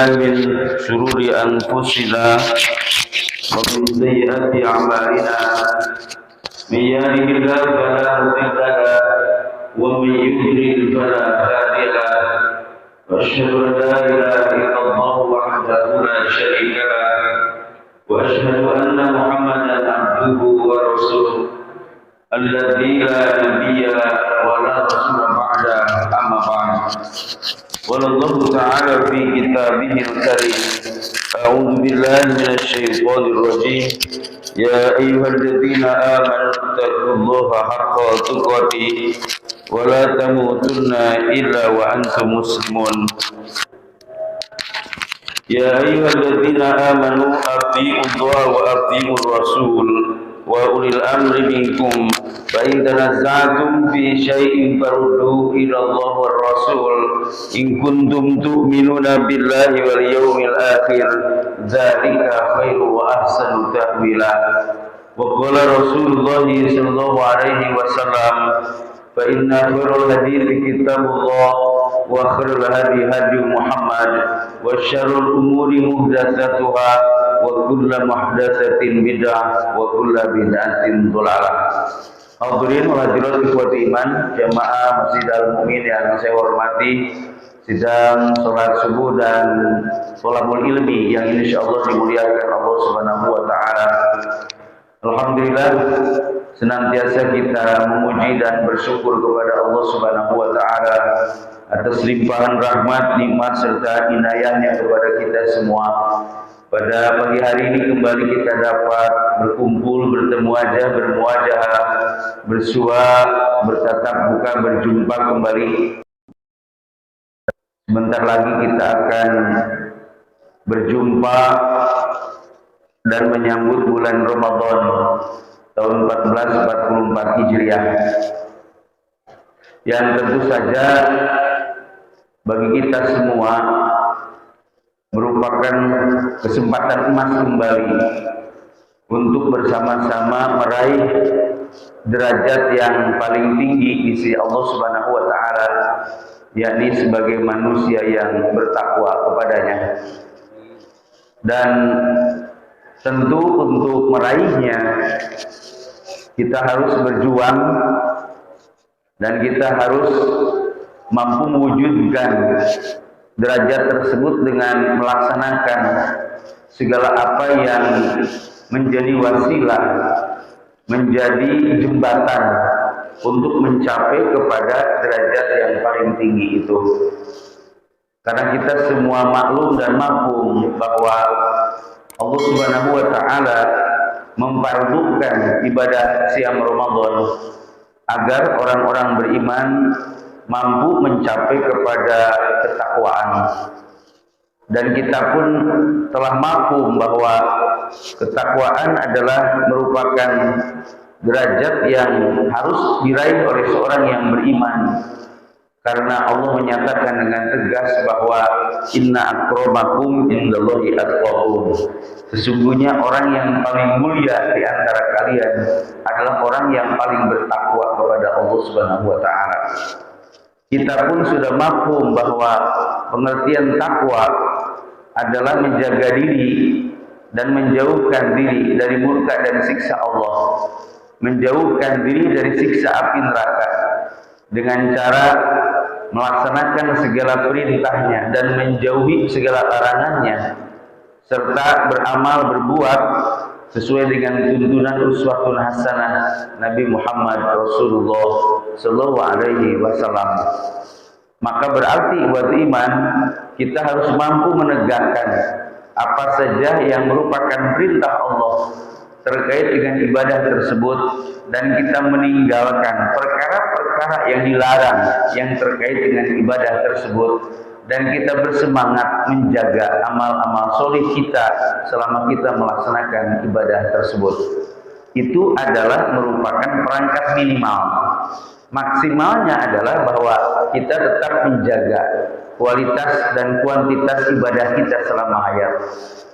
بالله من شرور أنفسنا ومن سيئات أعمالنا من يهده الله فلا مضل له ومن يضلل فلا هادي له وأشهد أن لا إله إلا الله وحده لا شريك له وأشهد أن محمدا عبده ورسوله الذي لا نبي ولا رسول بعده أما بعد قال الله تعالى في كتابه الكريم أعوذ بالله من الشيطان الرجيم يا أيها الذين آمنوا اتقوا الله حق تقاته ولا تموتن إلا وأنتم مسلمون يا أيها الذين آمنوا أطيعوا الله وأطيعوا الرسول وأولي الأمر منكم فإن تنازعتم في شيء فردوه إلى الله والرسول إن كنتم تؤمنون بالله واليوم الآخر ذلك خير وأحسن تأويلا وقال رسول الله صلى الله عليه وسلم فإن خير الحديث كتاب الله وخير الهدي هدي محمد وشر الأمور محدثاتها وكل محدثة بدعة وكل بدعة ضلالة. Hadirin wa hadirat ikhwati iman jamaah Masjid Al-Mu'min yang saya hormati, sidang sholat subuh dan sholamul ilmi yang insyaallah dimuliakan Allah Subhanahu wa taala. Alhamdulillah, senantiasa kita memuji dan bersyukur kepada Allah Subhanahu wa taala atas limpahan rahmat, nikmat serta inayahnya kepada kita semua. Pada pagi hari ini kembali kita dapat berkumpul, bertemu wajah, bermuajah, bersua, bertatap muka, berjumpa kembali. Sebentar lagi kita akan berjumpa dan menyambut bulan Ramadan tahun 1444 Hijriah. Yang tentu saja bagi kita semua merupakan kesempatan emas kembali untuk bersama-sama meraih derajat yang paling tinggi di sisi Allah Subhanahu wa taala, yakni sebagai manusia yang bertakwa kepadanya. Dan tentu untuk meraihnya kita harus berjuang dan kita harus mampu mewujudkan derajat tersebut dengan melaksanakan segala apa yang menjadi wasilah, menjadi jembatan untuk mencapai kepada derajat yang paling tinggi itu. Karena kita semua maklum dan mafhum bahwa Allah Subhanahu wa taala memfardukan ibadah siam Ramadan agar orang-orang beriman mampu mencapai kepada ketakwaan. Dan kita pun telah mafhum bahwa ketakwaan adalah merupakan derajat yang harus diraih oleh seorang yang beriman. Karena Allah menyatakan dengan tegas bahwa inna akramakum indallahi atqakum. Sesungguhnya orang yang paling mulia di antara kalian adalah orang yang paling bertakwa kepada Allah Subhanahu wa taala. Kita pun sudah mafhum bahwa pengertian takwa adalah menjaga diri dan menjauhkan diri dari murka dan siksa Allah, menjauhkan diri dari siksa api neraka dengan cara melaksanakan segala perintahnya dan menjauhi segala larangannya, serta beramal berbuat sesuai dengan tuntunan uswatun hasanah Nabi Muhammad Rasulullah sallallahu alaihi wasallam. Maka berarti buat iman kita harus mampu menegakkan apa saja yang merupakan perintah Allah terkait dengan ibadah tersebut dan kita meninggalkan perkara-perkara yang dilarang yang terkait dengan ibadah tersebut, dan kita bersemangat menjaga amal-amal soleh kita selama kita melaksanakan ibadah tersebut. Itu adalah merupakan perangkat minimal. Maksimalnya adalah bahwa kita tetap menjaga kualitas dan kuantitas ibadah kita selama hayat.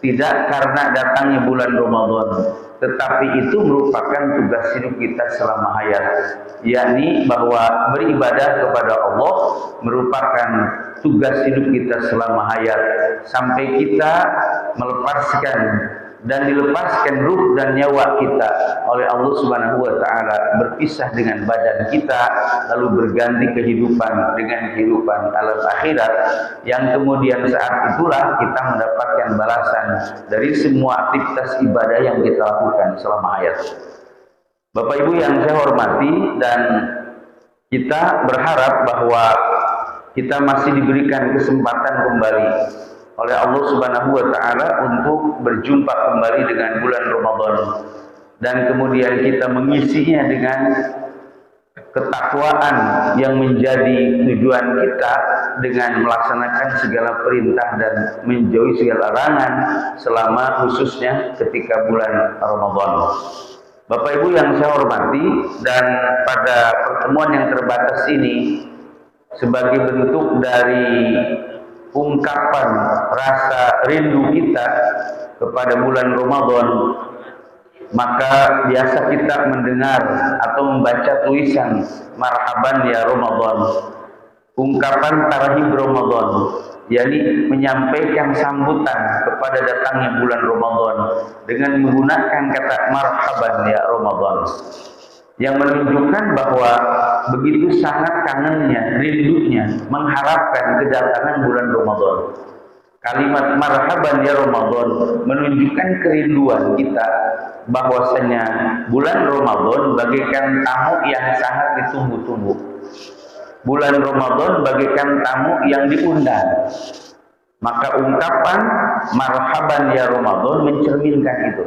Tidak karena datangnya bulan Ramadan, tetapi itu merupakan tugas hidup kita selama hayat, yakni bahwa beribadah kepada Allah merupakan tugas hidup kita selama hayat sampai kita melepaskan dan dilepaskan ruh dan nyawa kita oleh Allah Subhanahu wa taala, berpisah dengan badan kita lalu berganti kehidupan dengan kehidupan alam akhirat, yang kemudian saat itulah kita mendapatkan balasan dari semua aktivitas ibadah yang kita lakukan selama hayat. Bapak Ibu yang saya hormati, dan kita berharap bahwa kita masih diberikan kesempatan kembali oleh Allah Subhanahu wa taala untuk berjumpa kembali dengan bulan Ramadan, dan kemudian kita mengisinya dengan ketakwaan yang menjadi tujuan kita dengan melaksanakan segala perintah dan menjauhi segala larangan selama khususnya ketika bulan Ramadan. Bapak Ibu yang saya hormati, dan pada pertemuan yang terbatas ini sebagai bentuk dari ungkapan rasa rindu kita kepada bulan Ramadan, maka biasa kita mendengar atau membaca tulisan marhaban ya Ramadan, ungkapan tarhib Ramadan, yakni menyampaikan sambutan kepada datangnya bulan Ramadan dengan menggunakan kata marhaban ya Ramadan, yang menunjukkan bahwa begitu sangat kangennya, rindunya, mengharapkan kedatangan bulan Ramadan. Kalimat marhaban ya Ramadan menunjukkan kerinduan kita bahwasanya bulan Ramadan bagaikan tamu yang sangat ditunggu-tunggu. Bulan Ramadan bagaikan tamu yang diundang. Maka ungkapan marhaban ya Ramadan mencerminkan itu.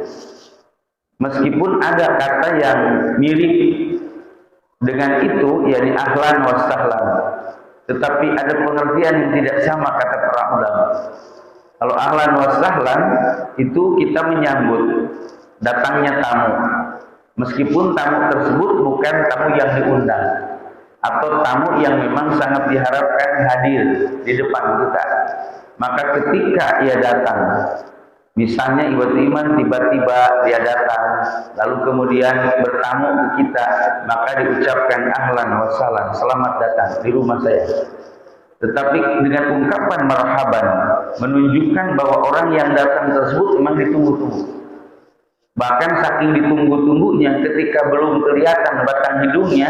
Meskipun ada kata yang mirip dengan itu, yakni ahlan wa sahlan, tetapi ada pengertian yang tidak sama kata para ulama. Kalau ahlan wa sahlan itu kita menyambut datangnya tamu, meskipun tamu tersebut bukan tamu yang diundang atau tamu yang memang sangat diharapkan hadir di depan kita. Maka ketika ia datang, misalnya ibadah iman tiba-tiba dia datang, lalu kemudian bertamu ke kita, maka diucapkan ahlan wa sahlan, selamat datang di rumah saya. Tetapi dengan ungkapan marhaban menunjukkan bahwa orang yang datang tersebut memang ditunggu-tunggu. Bahkan saking ditunggu-tunggunya, ketika belum kelihatan batang hidungnya,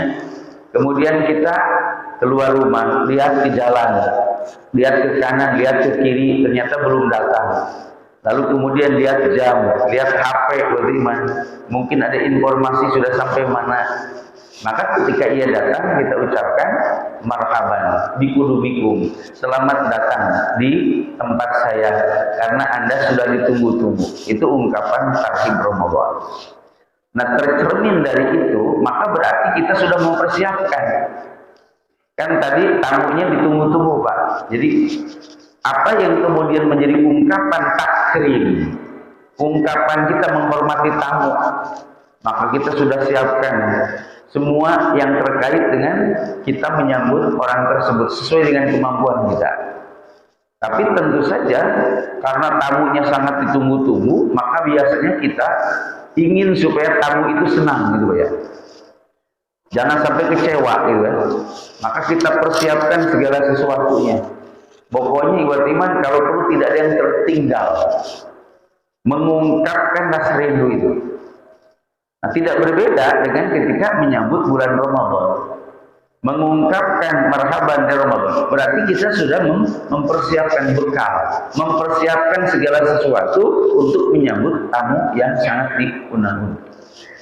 kemudian kita keluar rumah, lihat ke jalan, lihat ke kanan, lihat ke kiri, ternyata belum datang. Lalu kemudian lihat jam, lihat HP, beriman, mungkin ada informasi sudah sampai mana. Maka ketika ia datang, kita ucapkan marhaban biqudubikum, selamat datang di tempat saya karena Anda sudah ditunggu-tunggu. Itu ungkapan tarhib Ramadan. Nah, tercermin dari itu, maka berarti kita sudah mempersiapkan. Kan tadi tamunya ditunggu-tunggu, Pak. Jadi apa yang kemudian menjadi ungkapan takrim, ungkapan kita menghormati tamu, maka kita sudah siapkan semua yang terkait dengan kita menyambut orang tersebut sesuai dengan kemampuan kita. Tapi tentu saja karena tamunya sangat ditunggu-tunggu, maka biasanya kita ingin supaya tamu itu senang gitu ya. Jangan sampai kecewa gitu ya. Maka kita persiapkan segala sesuatunya. Pokoknya ibadah iman kalau perlu tidak ada yang tertinggal. Mengungkapkan rasa rindu itu. Nah, tidak berbeda dengan ketika menyambut bulan Ramadan. Mengungkapkan marhaban di Ramadan berarti kita sudah mempersiapkan bekal, mempersiapkan segala sesuatu untuk menyambut tamu yang sangat diundang-undang.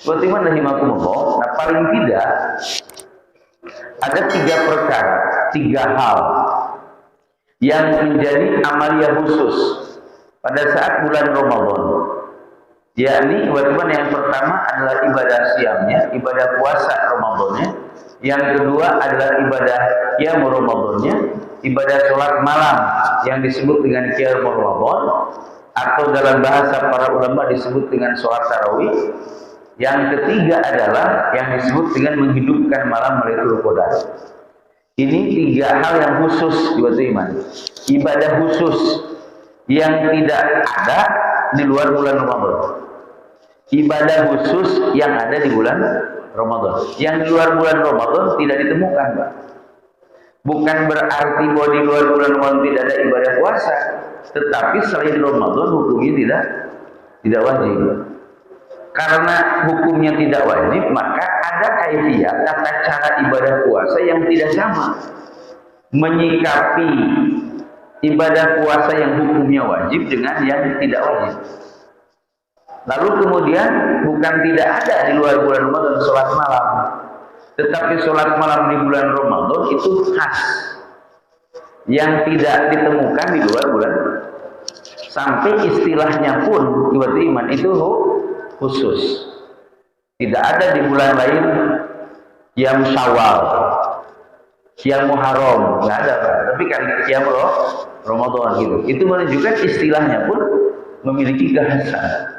Bagaimana rahimakumullah? Nah, paling tidak ada 3 perkara, 3 hal yang menjadi amalia khusus pada saat bulan Ramadan. Yakni ibadah yang pertama adalah ibadah siamnya, ibadah puasa Ramadannya. Yang kedua adalah ibadah qiyam Ramadannya, ibadah sholat malam yang disebut dengan qiyam Ramadan, atau dalam bahasa para ulama disebut dengan sholat tarawih. Yang ketiga adalah yang disebut dengan menghidupkan malam Lailatul Qadar. Ini 3 hal yang khusus ibadah iman, ibadah khusus yang tidak ada di luar bulan Ramadan. Ibadah khusus yang ada di bulan Ramadan. Yang di luar bulan Ramadan tidak ditemukan, Pak. Bukan berarti bahwa di luar bulan Ramadan tidak ada ibadah puasa, tetapi selain Ramadan hukumnya tidak wajib. Karena hukumnya tidak wajib, maka ada kaifiyah tata cara ibadah puasa yang tidak sama. Menyikapi ibadah puasa yang hukumnya wajib dengan yang tidak wajib. Lalu kemudian bukan tidak ada di luar bulan Ramadan sholat malam, tetapi sholat malam di bulan Ramadan itu khas, yang tidak ditemukan di luar bulan. Sampai istilahnya pun ibadah iman itu khusus, tidak ada di bulan lain. Yang Syawal, yang Muharram, nggak ada, tapi kan yang Ramadan gitu. Itu menunjukkan istilahnya pun memiliki kekhasan.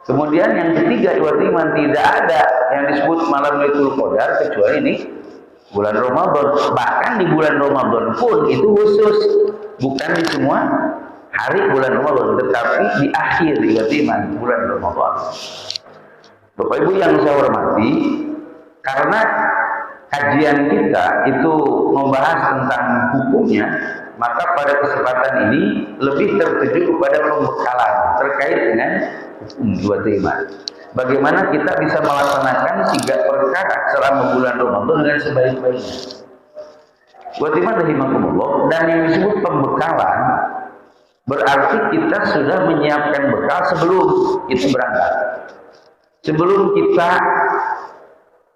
Kemudian yang ketiga, ibadah iman, tidak ada yang disebut malam Lailatul Qadar kecuali ini bulan Ramadan. Bahkan di bulan Ramadan pun itu khusus, bukan di semua hari bulan Ramadan, tetapi di akhir ibadah iman bulan Ramadan. Bapak Ibu yang saya hormati, karena kajian kita itu membahas tentang hukumnya, maka pada kesempatan ini lebih tertuju kepada pembekalan terkait dengan hukum ibadah iman. Bagaimana kita bisa melaksanakan 3 perkara selama bulan Ramadan dengan sebaik-baiknya. Ibadah iman rahimakumullah, dan yang disebut pembekalan berarti kita sudah menyiapkan bekal sebelum kita berangkat. Sebelum kita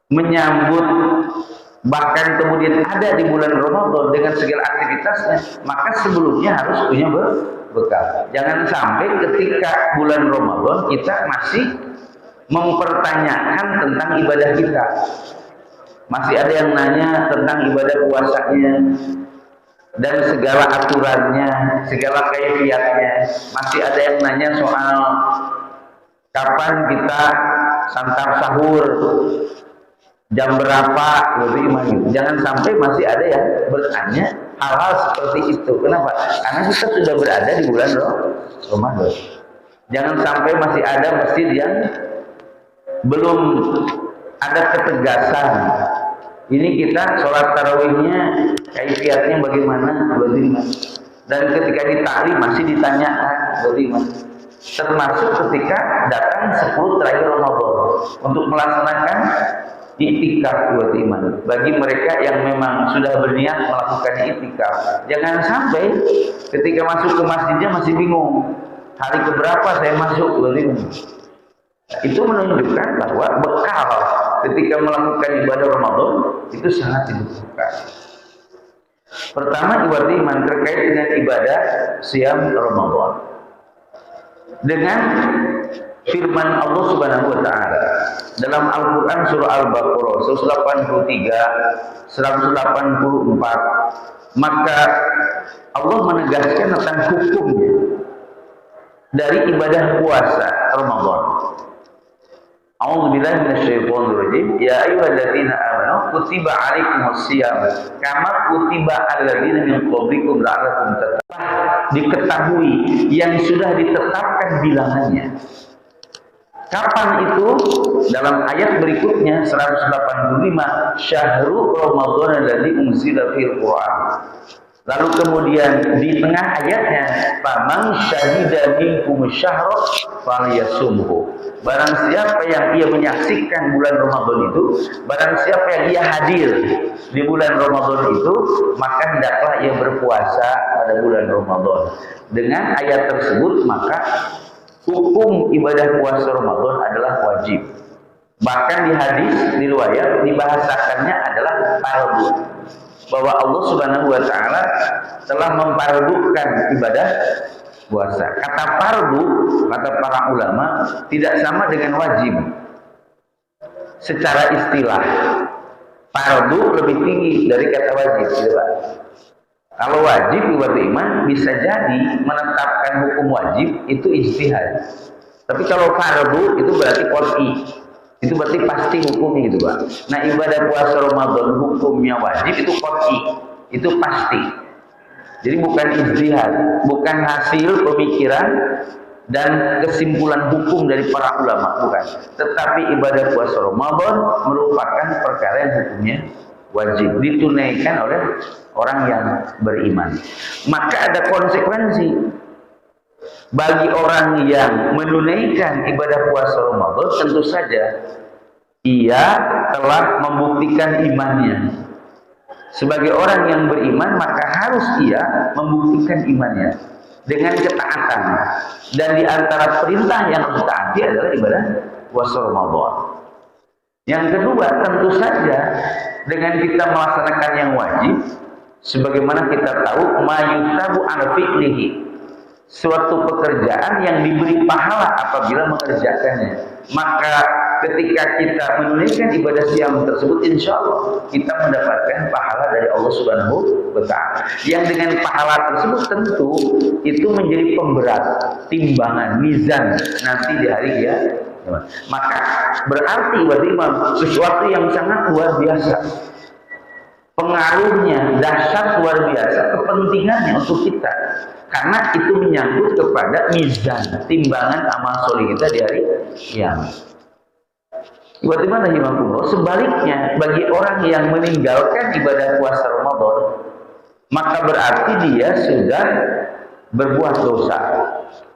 menyambut, bahkan kemudian ada di bulan Ramadan dengan segala aktivitasnya, maka sebelumnya harus punya bekal. Jangan sampai ketika bulan Ramadan kita masih mempertanyakan tentang ibadah kita. Masih ada yang nanya tentang ibadah puasanya dan segala aturannya, segala kaifiatnya. Masih ada yang nanya soal kapan kita santap sahur, jam berapa, gitu. Jangan sampai masih ada yang bertanya hal-hal seperti itu. Kenapa? Karena kita sudah berada di bulan Ramadan. Jangan sampai masih ada masjid yang belum ada ketegasan. Ini kita sholat tarawihnya, kaifiatnya bagaimana, dan ketika ditaklim masih ditanyakan, bagaimana. Termasuk ketika datang 10 terakhir Ramadan untuk melaksanakan i'tikaf buat iman. Bagi mereka yang memang sudah berniat melakukan i'tikaf, jangan sampai ketika masuk ke masjidnya masih bingung, hari keberapa saya masuk buat iman. Itu menunjukkan bahwa bekal ketika melakukan ibadah Ramadan itu sangat dibutuhkan. Pertama, ibadah iman terkait dengan ibadah siam Ramadan. Dengan firman Allah Subhanahu wa taala dalam Al-Qur'an surah Al-Baqarah 183 184, maka Allah menegaskan tentang hukumnya dari ibadah puasa Ramadan. A'udzubillahi minasyaitonir rajim. Ya ayyuhalladzina amanu kutiba 'alaikumusiyam kama kutiba 'alal ladzina min qablikum la'allakum tattaqun. Diketahui yang sudah ditetapkan bilangannya. Kapan itu? Dalam ayat berikutnya 185, Syahrul Ramadan alladzi unzila fil Qur'an. Lalu kemudian di tengah ayatnya, faman syahida minkum syahra falyasumhu. Barang siapa yang ia menyaksikan bulan Ramadan itu, barang siapa yang ia hadir di bulan Ramadan itu, maka hendaklah ia berpuasa pada bulan Ramadan. Dengan ayat tersebut, maka hukum ibadah puasa Ramadan adalah wajib. Bahkan di hadis, di riwayat, dibahasakannya adalah fardu. Bahwa Allah Subhanahu wa taala telah memfardukan ibadah puasa. Kata fardu, kata para ulama, tidak sama dengan wajib. Secara istilah, fardu lebih tinggi dari kata wajib, gitu Pak. Kalau wajib ibadah iman bisa jadi menetapkan hukum wajib itu ijtihad. Tapi kalau fardu itu berarti qat'i. Itu berarti pasti hukumnya gitu Pak. Nah, ibadah puasa Ramadan hukumnya wajib itu qat'i, itu pasti. Jadi bukan ijtihad, bukan hasil pemikiran dan kesimpulan hukum dari para ulama, bukan. Tetapi ibadah puasa Ramadan merupakan perkara yang hukumnya wajib ditunaikan oleh orang yang beriman. Maka ada konsekuensi bagi orang yang menunaikan ibadah puasa Ramadan. Tentu saja ia telah membuktikan imannya. Sebagai orang yang beriman, maka harus ia membuktikan imannya dengan ketaatan. Dan di antara perintah yang harus ditaati adalah ibadah puasa Ramadan. Yang kedua, tentu saja dengan kita melaksanakan yang wajib, sebagaimana kita tahu, mayutabu ala fi'lihi, suatu pekerjaan yang diberi pahala apabila mengerjakannya. Maka ketika kita menunaikan ibadah siam tersebut, insya Allah kita mendapatkan pahala dari Allah Subhanahu wa Ta'ala. Yang dengan pahala tersebut tentu itu menjadi pemberat, timbangan, mizan nanti di hari dia. Maka berarti sesuatu yang sangat luar biasa, pengaruhnya dahsyat luar biasa, kepentingannya untuk kita, karena itu menyangkut kepada mizan, timbangan amal soleh kita di hari kiamat. Bagaimana himakumullah? Sebaliknya, bagi orang yang meninggalkan ibadah puasa Ramadan, maka berarti dia sudah berbuat dosa.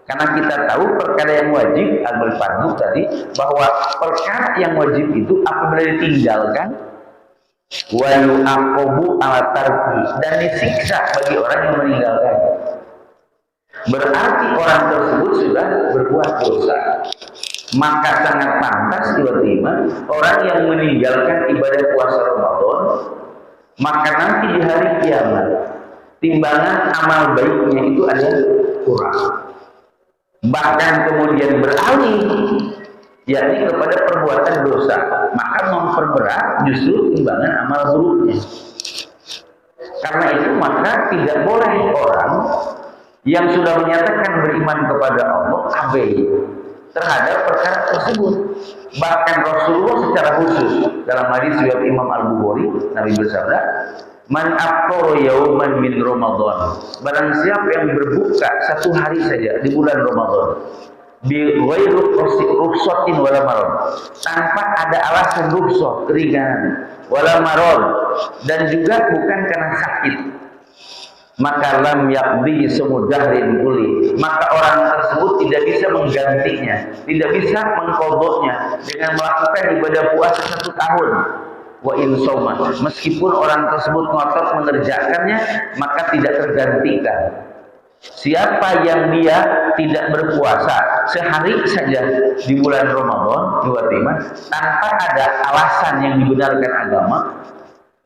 Karena kita tahu perkara yang wajib, al-fardu tadi, bahwa perkara yang wajib itu apabila ditinggalkan, wa yu'aqabu ala tarki, dan disiksa bagi orang yang meninggalkan. Berarti orang tersebut sudah berbuat dosa. Maka sangat pantas tiba-tiba orang yang meninggalkan ibadah puasa Ramadan, maka nanti di hari kiamat timbangan amal baiknya itu ada kurang. Bahkan kemudian beralih yakni kepada perbuatan dosa, maka memperberat justru timbangan amal buruknya. Karena itu maka tidak boleh orang yang sudah menyatakan beriman kepada Allah abai terhadap perkara tersebut. Bahkan Rasulullah secara khusus dalam hadis riwayat Imam Al-Bukhari, Nabi bersabda, "Man afṭara yauman min Ramadan." Barang siapa yang berbuka satu hari saja di bulan Ramadan, bi ghairi rukhsatin wala marad, tanpa ada alasan rukhsah, keringanan, wala marad, dan juga bukan karena sakit, maka lam yaqdi semudahrin kulli, maka orang tersebut tidak bisa menggantinya, tidak bisa mengqadhanya dengan melakukan ibadah puasa 1 tahun. Wa in soma, meskipun orang tersebut ngotot mengerjakannya, maka tidak tergantikan. Siapa yang dia tidak berpuasa sehari saja di bulan Ramadan, tanpa ada alasan yang dibenarkan agama,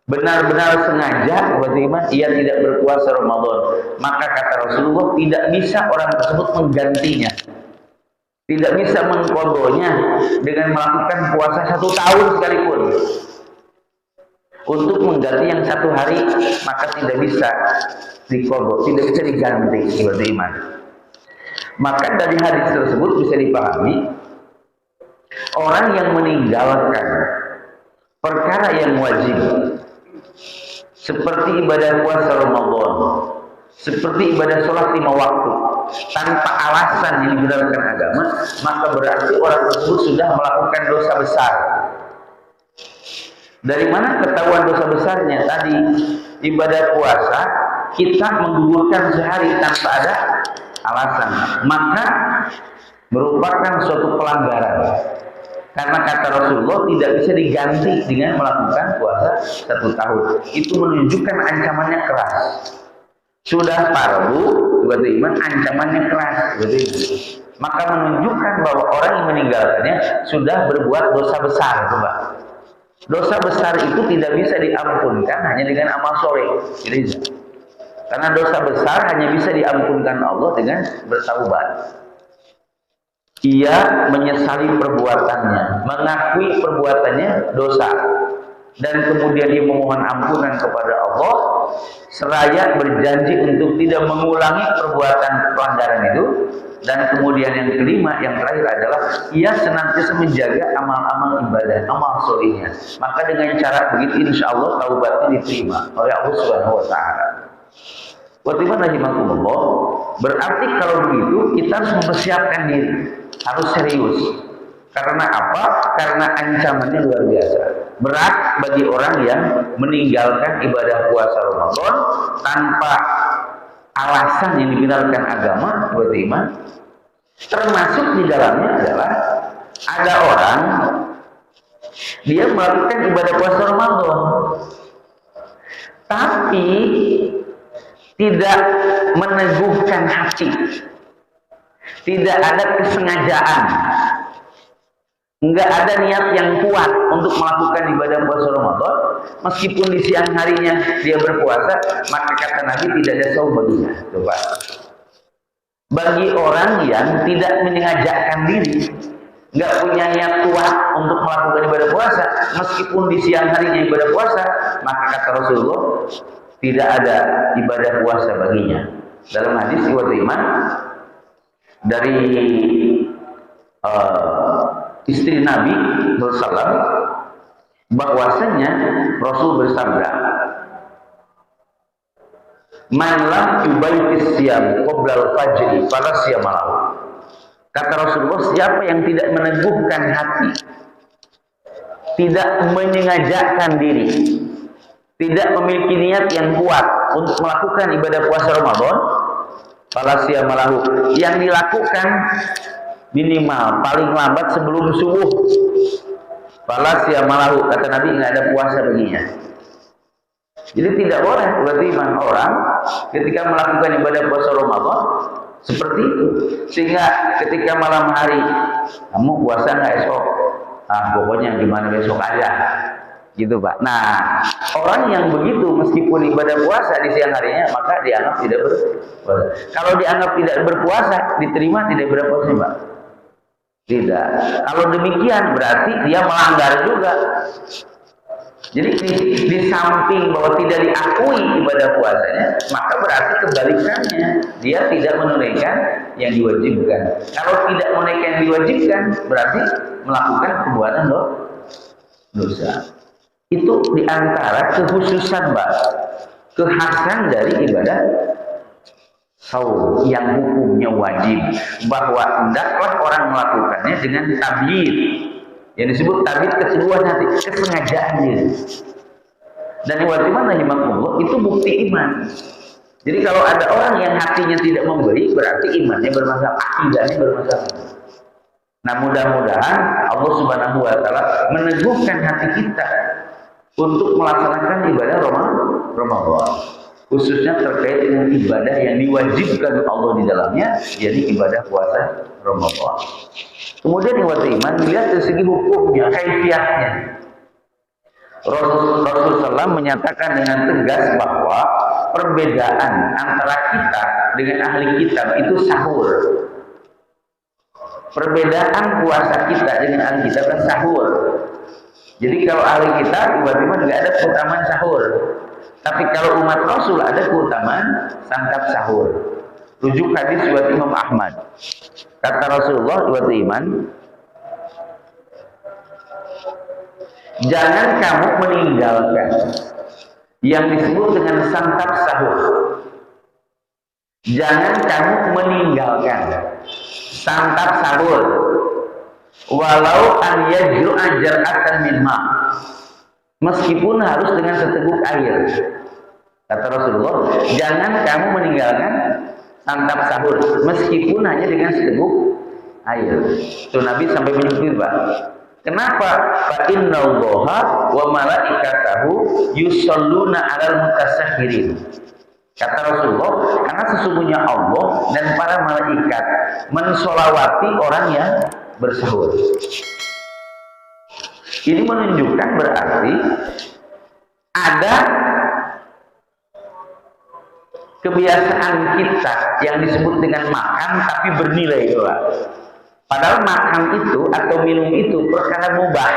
benar-benar sengaja ia tidak berpuasa Ramadan, maka kata Rasulullah tidak bisa orang tersebut menggantinya, tidak bisa mengqadhanya dengan melakukan puasa 1 tahun sekalipun. Untuk mengganti yang 1 hari, maka tidak bisa diqadha, tidak bisa diganti sebagai iman. Maka dari hadis tersebut bisa dipahami, orang yang meninggalkan perkara yang wajib seperti ibadah puasa Ramadan, seperti ibadah sholat 5 waktu tanpa alasan yang dibenarkan agama, maka berarti orang tersebut sudah melakukan dosa besar. Dari mana ketahuan dosa besarnya? Tadi ibadah puasa kita menggugurkan sehari tanpa ada alasan, maka merupakan suatu pelanggaran. Karena kata Rasulullah tidak bisa diganti dengan melakukan puasa 1 tahun. Itu menunjukkan ancamannya keras. Sudah fardu, berarti iman, ancamannya keras, berarti. Maka menunjukkan bahwa orang yang meninggalkannya sudah berbuat dosa besar, coba. Dosa besar itu tidak bisa diampunkan hanya dengan amal soleh. Karena dosa besar hanya bisa diampunkan Allah dengan bertaubat. Ia menyesali perbuatannya, mengakui perbuatannya dosa, dan kemudian dia memohon ampunan kepada Allah, seraya berjanji untuk tidak mengulangi perbuatan pelanggaran itu. Dan kemudian yang kelima, yang terakhir adalah ia senantiasa menjaga amal-amal ibadah, amal solihnya. Maka dengan cara begitu, insya Allah taubatnya diterima oleh Allah Subhanahu wa Ta'ala. Berarti kalau begitu kita harus mempersiapkan diri, harus serius. Karena apa? Karena ancamannya luar biasa, berat, bagi orang yang meninggalkan ibadah puasa Ramadan tanpa alasan yang dibenarkan agama buat iman. Termasuk di dalamnya adalah ada orang dia melakukan ibadah puasa Ramadan tapi tidak meneguhkan hati, tidak ada kesengajaan, enggak ada niat yang kuat untuk melakukan ibadah puasa Ramadan, meskipun di siang harinya dia berpuasa, maka kata Nabi tidak ada saum baginya. Coba. Bagi orang yang tidak menyengajakan diri, enggak punya niat kuat untuk melakukan ibadah puasa, meskipun di siang harinya ibadah puasa, maka kata Rasulullah tidak ada ibadah puasa baginya. Dalam hadis riwayat Iman dari istri Nabi SAW, bahwasanya Rasul bersabda, "Man lam yubaitis siyam qabla al-fajri fala siyama lahu." Kata Rasulullah, siapa yang tidak meneguhkan hati, tidak menyengajakan diri, tidak memiliki niat yang kuat untuk melakukan ibadah puasa Ramadan, fala siyama lahu, yang dilakukan minimal paling lambat sebelum subuh, fala siyama lahu, kata Nabi, nggak ada puasa baginya. Jadi tidak boleh berarti orang ketika melakukan ibadah puasa Ramadan seperti itu, sehingga ketika malam hari kamu puasa nggak esok, pokoknya gimana besok aja, gitu Pak. Nah, orang yang begitu meskipun ibadah puasa di siang harinya, maka dianggap tidak berpuasa. Kalau dianggap tidak berpuasa, diterima tidak berpuasa, Pak? Tidak. Kalau demikian berarti dia melanggar juga. Jadi di samping bahwa tidak diakui ibadah puasanya, maka berarti kebalikannya, dia tidak menunaikan yang diwajibkan. Kalau tidak menunaikan yang diwajibkan, berarti melakukan perbuatan dosa. Itu diantara kekhususan, Mbak, kekhasan dari ibadah saum yang hukumnya wajib, bahwa hendaklah orang melakukannya dengan tabyid. Yang disebut tabyid kedua nanti kesengajaan diri. Dan ibadah iman rahimakumullah itu bukti iman. Jadi kalau ada orang yang hatinya tidak memberi, berarti imannya bermasalah, akidahnya bermasalah. Nah, mudah-mudahan Allah Subhanahu wa taala meneguhkan hati kita untuk melaksanakan ibadah Ramadan, khususnya terkait dengan ibadah yang diwajibkan Allah di dalamnya, yaitu ibadah puasa Ramadan. Kemudian ibadah iman dilihat dari segi hukumnya, kaifiatnya. Rasulullah SAW menyatakan dengan tegas bahwa perbedaan antara kita dengan ahli kitab itu sahur. Perbedaan puasa kita dengan ahli kitab kan sahur. Jadi kalau ahli kitab ibadah iman juga ada keutamaan sahur. Tapi kalau umat Rasul ada keutamaan santap sahur. Rujuk hadis riwayat Imam Ahmad. Kata Rasulullah riwayat Iman, jangan kamu meninggalkan yang disebut dengan santap sahur. Jangan kamu meninggalkan santap sahur, walau an yajru'a jar'atan min ma', meskipun harus dengan seteguk air. Kata Rasulullah, jangan kamu meninggalkan santap sahur meskipun hanya dengan seteguk air. Itu Nabi sampai menyebut, Pak. Kenapa? Fa innallaha wa malaikatahu yusholluna 'alal mutasahhirin. Kata Rasulullah, karena sesungguhnya Allah dan para malaikat mensolawati orang yang bersahur. Ini menunjukkan berarti ada kebiasaan kita yang disebut dengan makan tapi bernilai, Pak. Padahal makan itu atau minum itu perkara mubah,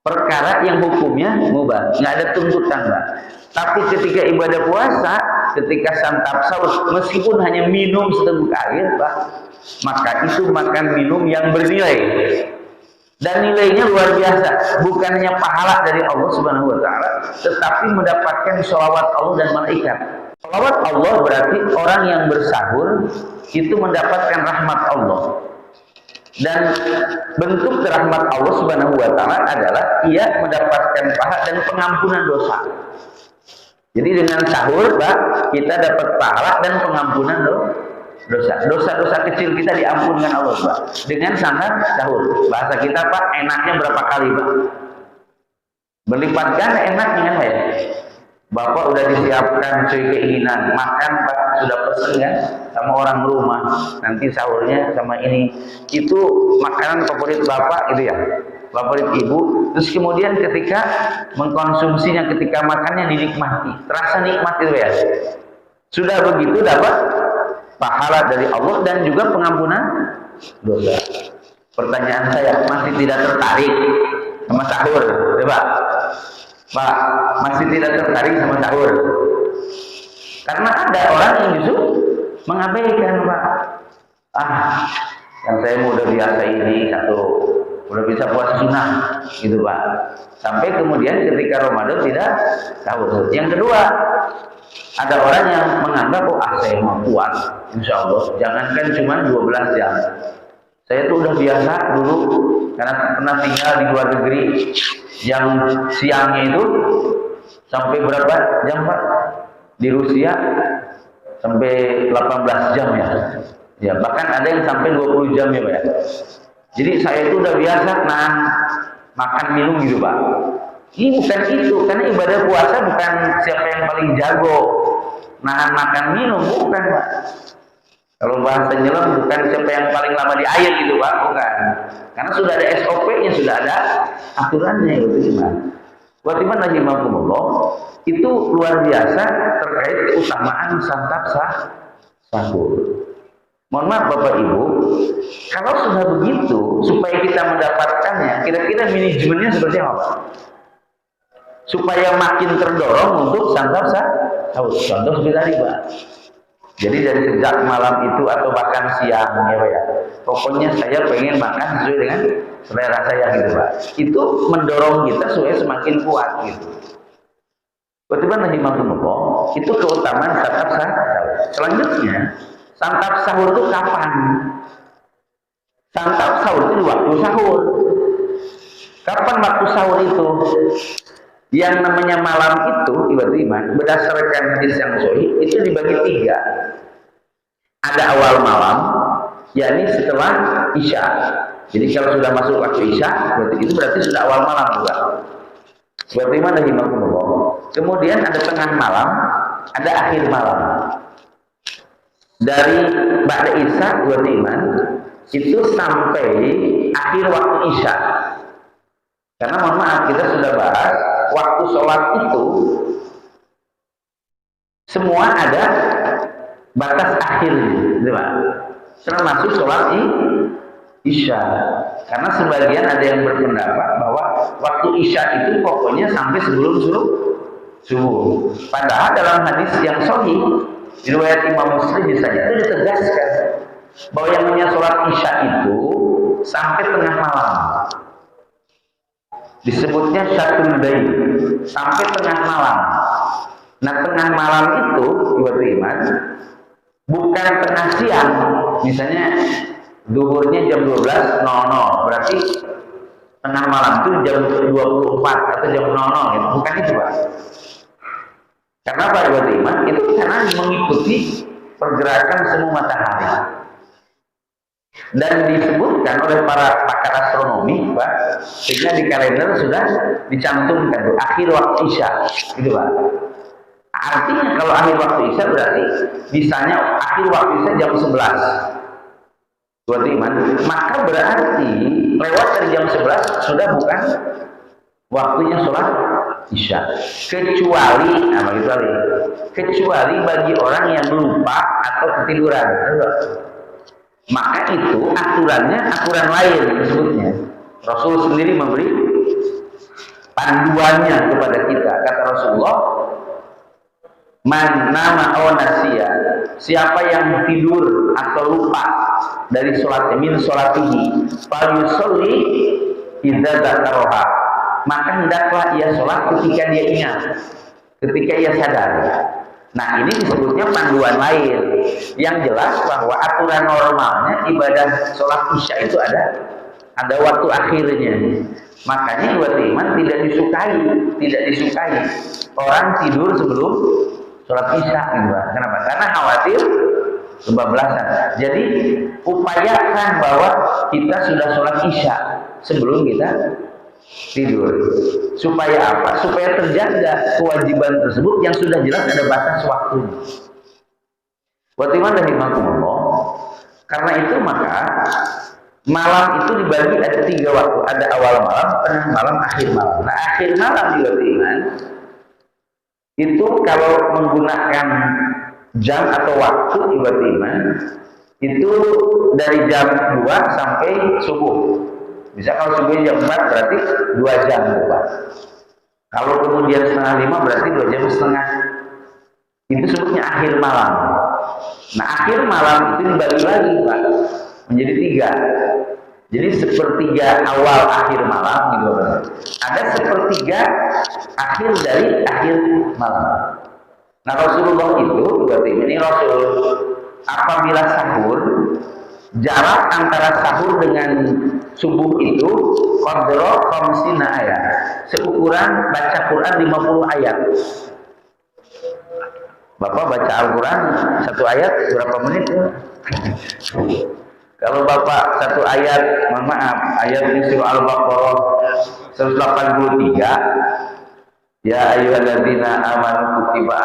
perkara yang hukumnya mubah, nggak ada tuntutan, Pak. Tapi ketika ibadah puasa, ketika santap sahur, meskipun hanya minum seteguk air, Pak, maka itu makan minum yang bernilai. Dan nilainya luar biasa, bukan hanya pahala dari Allah Subhanahu wa taala, tetapi mendapatkan sholawat Allah dan malaikat. Sholawat Allah berarti orang yang bersahur itu mendapatkan rahmat Allah. Dan bentuk rahmat Allah Subhanahu wa taala adalah ia mendapatkan pahala dan pengampunan dosa. Jadi dengan sahur, Pak, kita dapat pahala dan pengampunan dosa. Dosa-dosa kecil kita diampunkan Allah, Pak. Dengan sahur. Bahasa kita, Pak, enaknya berapa kali, Pak? Berlipat ganda enaknya kan, Pak ya? Bapak udah disiapkan sesuai keinginan, makan Pak sudah pesen kan sama orang rumah, nanti sahurnya sama ini, itu makanan favorit Bapak gitu ya, favorit Ibu. Terus kemudian ketika mengkonsumsinya, ketika makannya dinikmati, terasa nikmat itu ya. Sudah begitu dapat pahala dari Allah dan juga pengampunan dosa. Pertanyaan saya, masih tidak tertarik sama sahur, coba? Pak, masih tidak tertarik sama sahur? Karena ada orang yang justru mengabaikan, Pak. Yang saya udah biasa ini satu, udah bisa puasa sunnah, gitu Pak. Sampai kemudian ketika Ramadan tidak sahur. Yang kedua, ada orang yang menganggap, saya mau kuat, insya Allah. Jangankan cuma 12 jam. Saya tuh udah biasa dulu, karena pernah tinggal di luar negeri, yang siangnya itu sampai berapa jam Pak? Di Rusia sampai 18 jam ya. Ya, bahkan ada yang sampai 20 jam ya Pak ya. Jadi saya itu udah biasa nahan makan minum gitu Pak. Ini bukan itu, karena ibadah puasa bukan siapa yang paling jago nahan makan minum, bukan Pak. Kalau bahasa nyelam bukan siapa yang paling lama di air gitu Pak, bukan. Karena sudah ada SOP-nya, sudah ada aturannya gitu gimana. Buat iman lagi mampu itu luar biasa terkait keutamaan santap sahur. Mohon maaf Bapak Ibu, kalau sudah begitu supaya kita mendapatkannya, kira-kira manajemennya seperti apa? Supaya makin terdorong untuk santap sahur. Contoh seperti tadi Pak. Jadi dari sejak malam itu atau bahkan siang ya Pak ya, pokoknya saya pengen makan sesuai dengan selera saya gitu Pak. Itu mendorong kita supaya semakin kuat gitu. Bagaimana rahimahumullah, itu keutamaan santap sahur. Selanjutnya, santap sahur itu kapan? Santap sahur itu di waktu sahur. Kapan waktu sahur itu? Yang namanya malam itu ibadah iman berdasarkan hadis yang sahih itu dibagi 3. Ada awal malam, yakni setelah Isya. Jadi kalau sudah masuk waktu Isya, berarti sudah awal malam juga. Ibadah iman dan himakumullah. Kemudian ada tengah malam, ada akhir malam. Dari ba'da Isya ibadah iman itu sampai akhir waktu Isya. Karena mohon maaf kita sudah bahas waktu sholat itu semua ada batas akhirnya, gitu Pak. Termasuk sholat Isya. Karena sebagian ada yang berpendapat bahwa waktu Isya itu pokoknya sampai sebelum subuh. Padahal dalam hadis yang sahih riwayat Imam Muslim misalnya itu ditegaskan bahwa yang namanya sholat Isya itu sampai tengah malam. Disebutnya syatul dain, sampai tengah malam. Nah tengah malam itu ibadah iman bukan tengah siang. Misalnya duhurnya jam 12.00, berarti tengah malam itu jam 24 atau jam 00 gitu. Bukan itu Pak. Karena Pak ibadah iman itu karena mengikuti pergerakan semu matahari. Dan disebutkan oleh para pakar astronomi Pak, sehingga di kalender sudah dicantumkan akhir waktu Isya gitu Pak. Artinya kalau akhir waktu Isya berarti misalnya akhir waktu Isya jam 11 buat iman, maka berarti lewat dari jam 11 sudah bukan waktunya sholat Isya, kecuali bagi orang yang lupa atau ketiduran. Maka itu aturannya aturan lain disebutnya. Rasul sendiri memberi panduannya kepada kita. Kata Rasulullah, man nama aw nasiya, siapa yang tidur atau lupa dari sholat min sholatihi fal yusolli idza dzakaraha, maka hendaklah ia sholat ketika dia ingat, ketika ia sadar. Nah ini disebutnya panduan lain. Yang jelas bahwa aturan normalnya ibadah sholat isya itu ada waktu akhirnya. Makanya buat iman tidak disukai orang tidur sebelum sholat isya gitu. Kenapa? Karena khawatir kebablasan. Jadi upayakan bahwa kita sudah sholat isya sebelum kita tidur. Supaya apa? Supaya terjaga kewajiban tersebut yang sudah jelas ada batas waktunya. Buat iman dan imakumullah. Karena itu maka malam itu dibagi ada 3 waktu. Ada awal malam, tengah malam, akhir malam. Nah akhir malam juga iman itu kalau menggunakan jam atau waktu buat iman itu dari jam 2 sampai subuh. Bisa kalau subuh jam 4 berarti 2 jam Pak. Kalau kemudian setengah 5 berarti 2 jam setengah. Itu sebutnya akhir malam. Nah akhir malam itu dibagi lagi Pak menjadi 3. Jadi sepertiga awal akhir malam gitu Pak. Ada sepertiga akhir dari akhir malam. Nah Rasulullah itu berarti ini Rasul apabila sahur jarak antara sahur dengan subuh itu qadra khamsina ayat. Seukuran baca Quran 50 ayat. Bapak baca Al-Quran 1 ayat berapa menit? Kalau Bapak 1 ayat, mohon maaf, ayat di surah Al-Baqarah 183. Ya ayyuhalladzina amanu kutiba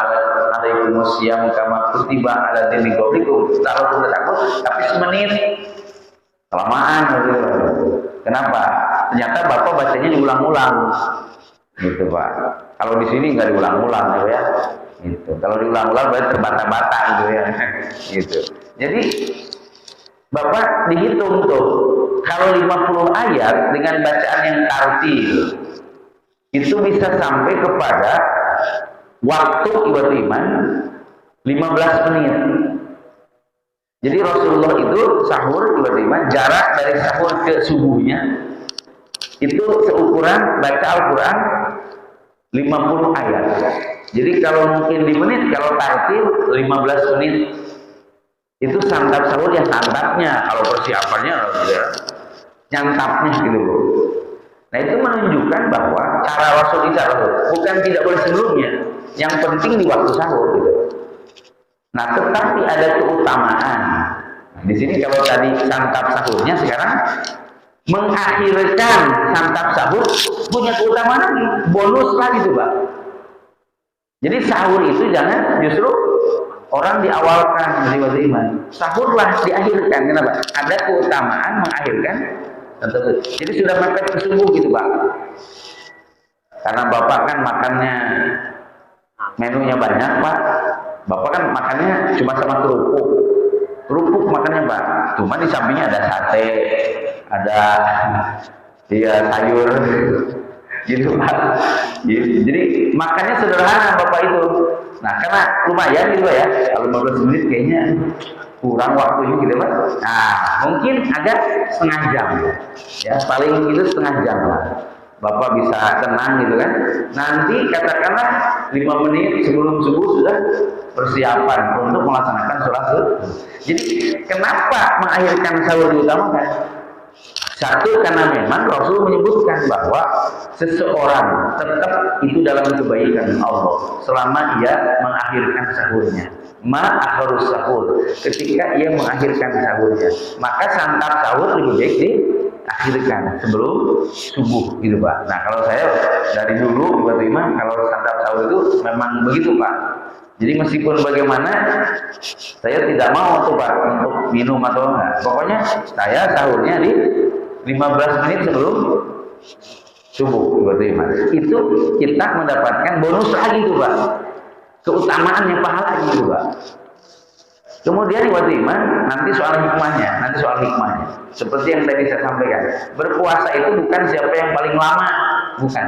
alaikumusiyam kama kutiba ala dzini qablikum. Taruh sudah takut, tapi semenit kelamaan gitu. Kenapa? Ternyata Bapak bacanya diulang-ulang. Gitu Pak. Kalau di sini nggak diulang-ulang gitu ya. Gitu. Kalau diulang-ulang berarti terbata-bata gitu ya. Gitu. Jadi Bapak dihitung tuh. Kalau 50 ayat dengan bacaan yang tartil itu bisa sampai kepada waktu ibadah iman 15 menit. Jadi Rasulullah itu sahur ibadah iman jarak dari sahur ke subuhnya itu seukuran baca Al-Quran 50 ayat. Jadi kalau mungkin di menit, kalau tartil 15 menit itu santap sahur yang santapnya. Kalau persiapannya ya, nyantapnya gitu loh. Nah itu menunjukkan bahwa cara Rasul itu bukan tidak boleh sebelumnya, yang penting di waktu sahur gitu. Nah tetapi ada keutamaan. Di sini kalau tadi santap sahurnya, sekarang mengakhirkan santap sahur punya keutamaan lagi, bonus lagi tuh Pak. Jadi sahur itu jangan justru orang diawalkan dari waktu iman. Sahurlah diakhirkan. Kenapa? Ada keutamaan mengakhirkan. Jadi sudah mepet ke subuh gitu Pak. Karena Bapak kan makannya menunya banyak Pak. Bapak kan makannya cuma sama kerupuk. Kerupuk makannya Pak. Cuma di sampingnya ada sate, ada sayur gitu Pak. Jadi makannya sederhana Bapak itu. Nah karena lumayan gitu ya, kalau 15 menit kayaknya kurang waktunya gitu Pak. Nah mungkin agak setengah jam ya, paling itu setengah jam lah. Bapak bisa tenang gitu kan. Nanti katakanlah 5 menit sebelum subuh sudah persiapan untuk melaksanakan sholat subuh. Jadi kenapa mengakhirkan sahur diutamakan? Satu, karena memang Rasul menyebutkan bahwa seseorang tetap itu dalam kebaikan Allah selama ia mengakhirkan sahurnya. Ma'akhirus sahur, ketika ia mengakhirkan sahurnya, maka santap sahur lebih baik diakhirkan sebelum subuh gitu Pak. Nah kalau saya dari dulu buat iman, kalau santap sahur itu memang begitu Pak. Jadi meskipun bagaimana saya tidak mau tuh Pak untuk minum atau enggak. Pokoknya saya sahurnya di 15 menit sebelum subuh berarti Mas. Itu kita mendapatkan bonus lagi tuh Pak. Keutamaan yang pahala lagi tuh Pak. Kemudian waktu iman nanti soal hikmahnya, Seperti yang tadi saya sampaikan. Berpuasa itu bukan siapa yang paling lama, bukan.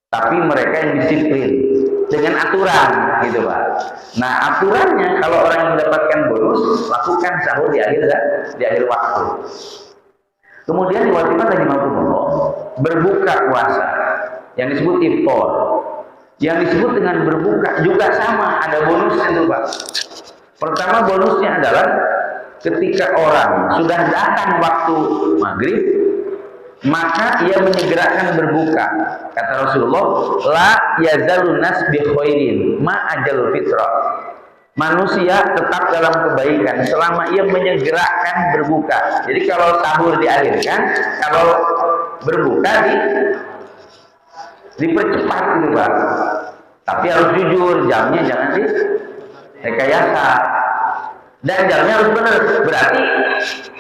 Tapi mereka yang disiplin dengan aturan gitu Pak. Nah aturannya kalau orang yang mendapatkan bonus lakukan sahur di akhir waktu. Kemudian diwajibkan lagi mampu berbuka puasa yang disebut iftar. Yang disebut dengan berbuka juga sama, ada bonusnya tuh Pak. Pertama bonusnya adalah ketika orang sudah datang waktu maghrib, maka ia menyegerakan berbuka. Kata Rasulullah, la yazalun nas bi khairin ma ajal fitrah. Manusia tetap dalam kebaikan selama ia menyegerakan berbuka. Jadi kalau sahur diakhirkan, kalau berbuka dipercepat gitu Pak. Tapi harus jujur, jamnya jangan rekayasa. Dan jamnya harus benar. Berarti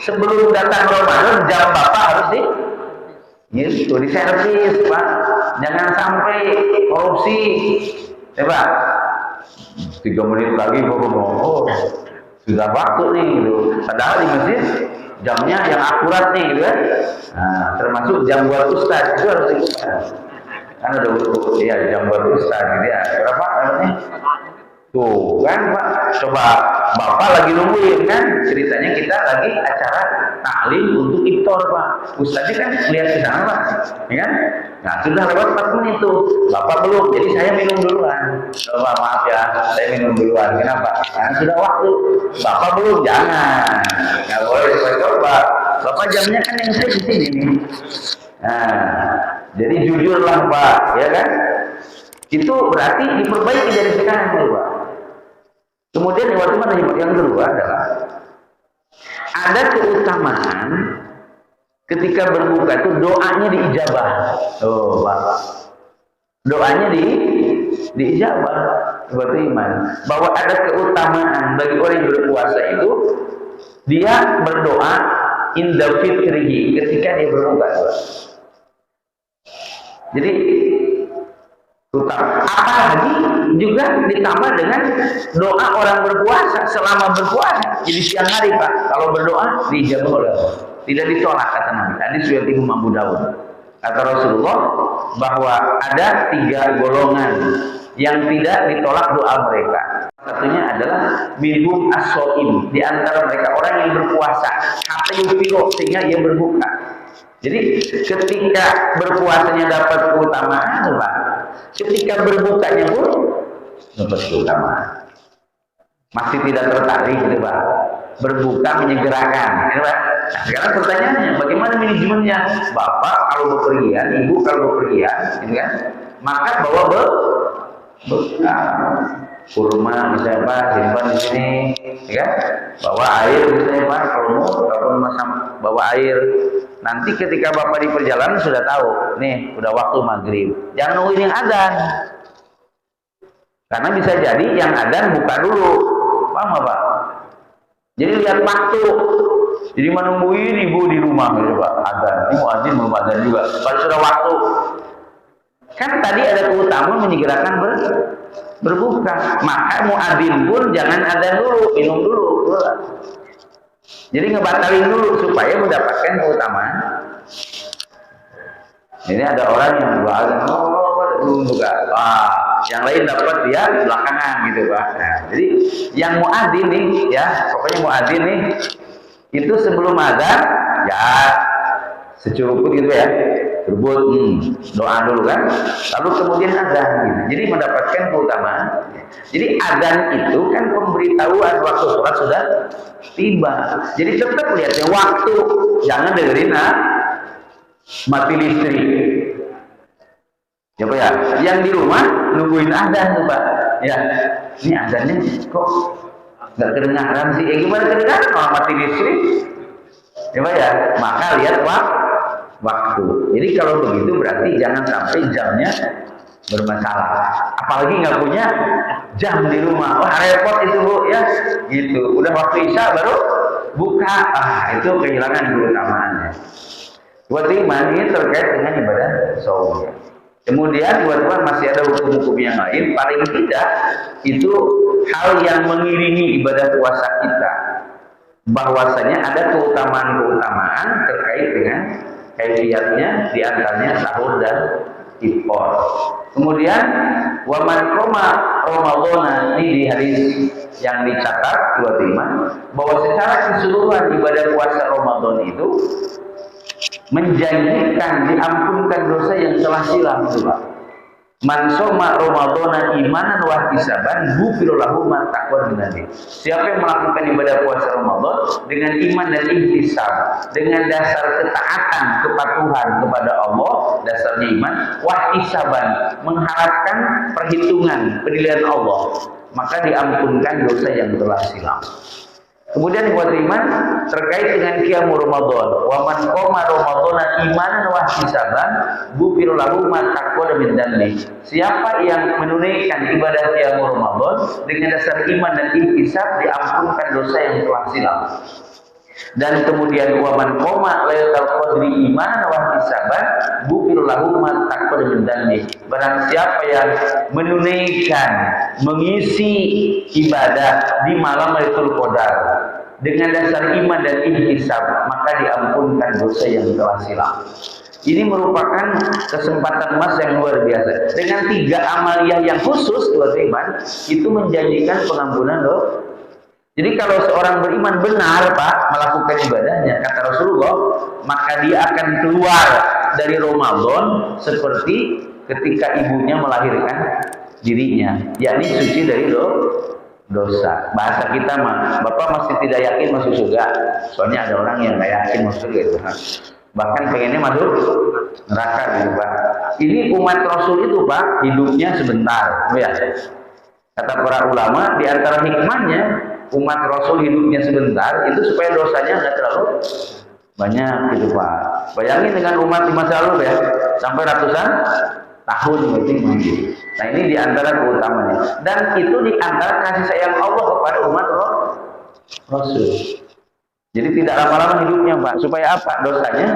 sebelum datang Ramadan jam Bapak harus diservis Pak. Jangan sampai korupsi. Ya Pak. 3 menit lagi sudah waktu nih gitu. Padahal di masjid jamnya yang akurat nih gitu kan. Nah, termasuk jam buat ustaz itu harus diikuti. Kan ada jam buat ustaz gitu ya. Berapa namanya? Tuh kan Pak, coba Bapak lagi nungguin kan, ceritanya kita lagi acara taklim untuk iftar Pak. Ustaznya kan lihat ke sana Pak, ya kan? Nah sudah lewat 4 menit tuh, Bapak belum, jadi saya minum duluan. Coba maaf ya, saya minum duluan. Kenapa? Karena sudah waktu. Bapak belum, jangan. Nggak boleh coba. Bapak jamnya kan yang saya di sini. Nah, jadi jujurlah Pak, ya kan? Itu berarti diperbaiki dari sekarang dulu Pak. Kemudian yang kedua adalah ada keutamaan ketika berbuka itu doanya diijabah. Oh Pak, doanya diijabah. Seperti iman bahwa ada keutamaan bagi orang yang berpuasa itu dia berdoa inda fitrihi ketika dia berbuka. Jadi apalagi juga ditambah dengan doa orang berpuasa selama berpuasa. Jadi siang hari Pak, kalau berdoa dijabah oleh Allah, tidak ditolak kata Nabi. Hadis riwayat Imam Abu Dawud. Kata Rasulullah bahwa ada 3 golongan yang tidak ditolak doa mereka. Satunya adalah minhum as-shaim, di antara mereka orang yang berpuasa, hatta yufiro, sehingga ia berbuka. Jadi ketika berpuasanya dapat keutamaan Pak, ketika berbukanya pun dapat keutamaan. Masih tidak tertarik gitu Pak, berbuka menyegerakan gitu Pak. Nah, sekarang pertanyaannya bagaimana manajemennya? Bapak kalau bepergian, Ibu kalau bepergian gitu kan, maka bawa kurma misalnya Pak, simpan di sini ya kan? Bawa air misalnya Pak, kalau bawa air. Nanti ketika Bapak di perjalanan sudah tahu, nih udah waktu maghrib. Jangan nungguin yang adzan. Karena bisa jadi yang adzan buka dulu. Paham nggak Pak? Jadi lihat waktu. Jadi menungguin ibu di rumah gitu Pak. Adzan. Ini mau adzan belum adzan juga. Kalau sudah waktu. Kan tadi ada keutamaan menyegerakan berbuka. Maka muadzin pun jangan adzan dulu, minum dulu. Jadi ngebatalin dulu supaya mendapatkan keutamaan. Ini ada orang yang buka, yang lain dapat dia belakangan gitu Pak. Nah, jadi yang muadzin nih, ya pokoknya muadzin nih, itu sebelum adzan ya securuput gitu ya, berbut doa dulu kan, lalu kemudian adzan gitu. Jadi mendapatkan keutamaan. Jadi adzan itu kan pemberitahuan waktu sholat sudah tiba. Jadi tetap lihatnya waktu, jangan dengerin mati listrik. Ya Pak ya, yang di rumah nungguin adzan tuh Pak. Ya, ini adzannya kok nggak kedengaran sih? Gimana kedengaran kalau mati listrik? Ya Pak ya, maka lihat waktu. Jadi kalau begitu berarti jangan sampai jamnya bermasalah. Apalagi nggak punya jam di rumah. Wah repot itu Bu ya. Gitu. Udah waktu isya baru buka. Itu kehilangan keutamaannya. Buat iman ini terkait dengan ibadah saum. Kemudian buat masih ada hukum-hukum yang lain. Paling tidak itu hal yang mengiringi ibadah puasa kita. Bahwasanya ada keutamaan-keutamaan terkait dengan kaifiyatnya, diantaranya sahur dan iftar. Kemudian waman qoma Ramadhana, ini di hadis yang dicatat dua iman bahwa secara keseluruhan ibadah puasa Ramadan itu menjanjikan diampunkan dosa yang telah silam itu Pak. Man shoma Ramadhana imanan wa ihtisaban ghufira lahu ma taqaddama min dhanbi. Siapa yang melakukan ibadah puasa Ramadan dengan iman dan ihtisab, dengan dasar ketaatan, kepatuhan kepada Allah, dasarnya iman, wa ihtisaban, mengharapkan perhitungan penilaian Allah, maka diampunkan dosa yang telah silam. Kemudian buat iman terkait dengan qiyamul Ramadan, wa man qoma Ramadhana imanan wa ihtisaban ghufira lahu ma taqaddama min dhanbi. Siapa yang menunaikan ibadah qiyamul Ramadan dengan dasar iman dan ihtisab, diampunkan dosa yang telah silam. Dan kemudian wa man qoma lailatul qadri imanan wa ihtisaban ghufira lahu ma taqaddama min dhanbi. Barang siapa yang menunaikan, mengisi ibadah di malam Lailatul Qadar dengan dasar iman dan ihtisab, maka diampunkan dosa yang telah silam. Ini merupakan kesempatan emas yang luar biasa. Dengan 3 amaliyah yang khusus buat iman, itu menjanjikan pengampunan dosa. Jadi kalau seorang beriman benar, Pak, melakukan ibadahnya, kata Rasulullah, maka dia akan keluar dari Ramadan seperti ketika ibunya melahirkan dirinya, yakni suci dari dosa. Bahasa kita mah, Bapak masih tidak yakin masuk surga. Soalnya ada orang yang nggak yakin masuk surga itu. Bahkan pengennya masuk neraka gitu, Pak. Ini umat Rasul itu, Pak, hidupnya sebentar. Ya. Kata para ulama, di antara hikmahnya umat Rasul hidupnya sebentar itu supaya dosanya nggak terlalu banyak gitu, Pak. Bayangin dengan umat di masa lalu ya, sampai ratusan tahun berarti. Nah, ini di antara keutamaannya. Dan itu di antara kasih sayang Allah kepada umat Rasul. Jadi tidak lama-lama hidupnya, Pak. Supaya apa? Dosanya